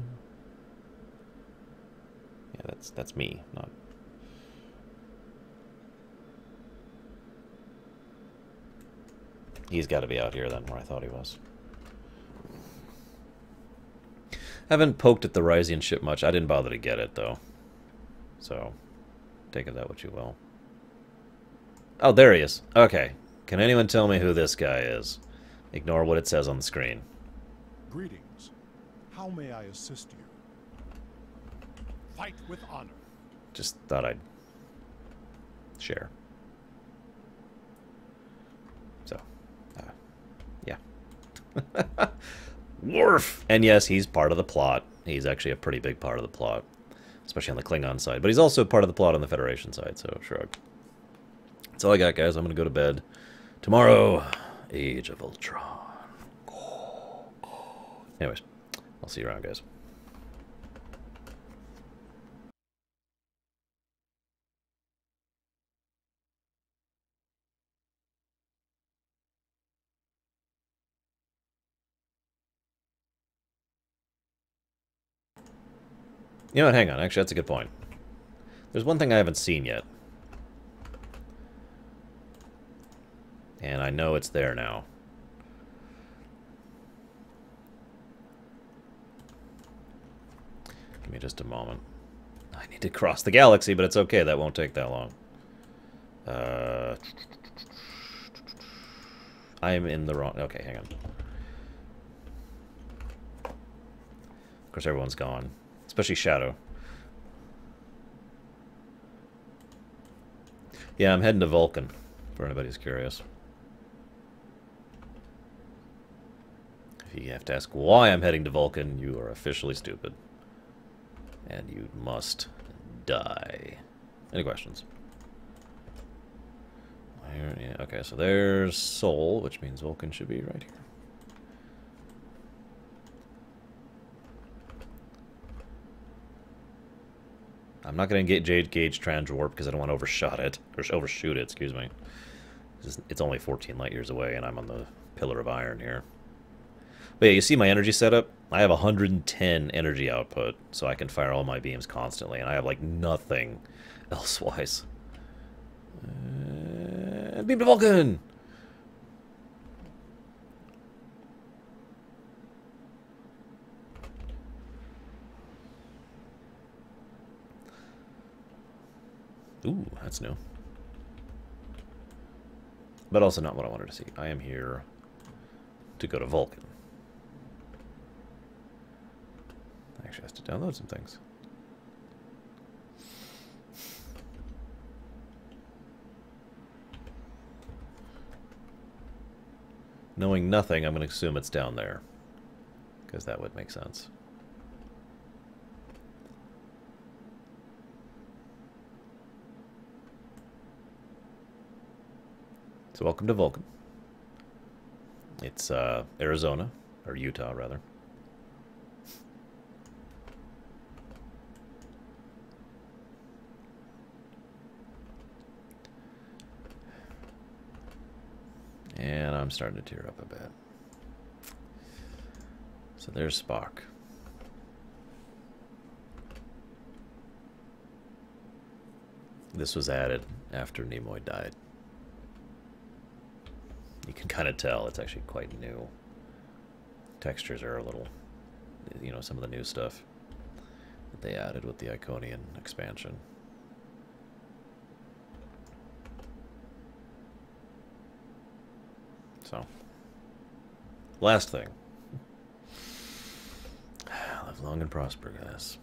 Yeah, that's me, not... He's got to be out here then, where I thought he was. Haven't poked at the Rysian ship much. I didn't bother to get it, though. So, take of that what you will. Oh, there he is. Okay. Can anyone tell me who this guy is? Ignore what it says on the screen. Greetings. How may I assist you? Fight with honor. Just thought I'd share. So, yeah. Worf! And yes, he's part of the plot. He's actually a pretty big part of the plot. Especially on the Klingon side. But he's also part of the plot on the Federation side, so shrug. That's all I got, guys. I'm going to go to bed. Tomorrow, Age of Ultron. Anyways, I'll see you around, guys. You know what? Hang on. Actually, that's a good point. There's one thing I haven't seen yet. And I know it's there now. Give me just a moment. I need to cross the galaxy, but it's okay. That won't take that long. I am in the wrong... Okay, hang on. Of course, everyone's gone. Especially Shadow. Yeah, I'm heading to Vulcan, for anybody who's curious. If you have to ask why I'm heading to Vulcan, you are officially stupid. And you must die. Any questions? Yeah, okay, so there's Sol, which means Vulcan should be right here. I'm not going to get gauge transwarp because I don't want to overshot it, or overshoot it, excuse me. It's only 14 light years away, and I'm on the pillar of iron here. But yeah, you see my energy setup? I have 110 energy output, so I can fire all my beams constantly, and I have, like, nothing elsewise. Beam to Vulcan! Ooh, that's new. But also not what I wanted to see. I am here to go to Vulcan. I actually have to download some things. Knowing nothing, I'm going to assume it's down there. Because that would make sense. So welcome to Vulcan. It's Arizona, or Utah rather. And I'm starting to tear up a bit. So there's Spock. This was added after Nimoy died. You can kind of tell it's actually quite new. Textures are a little, you know, some of the new stuff that they added with the Iconian expansion. So, last thing. Live long and prosper, guys.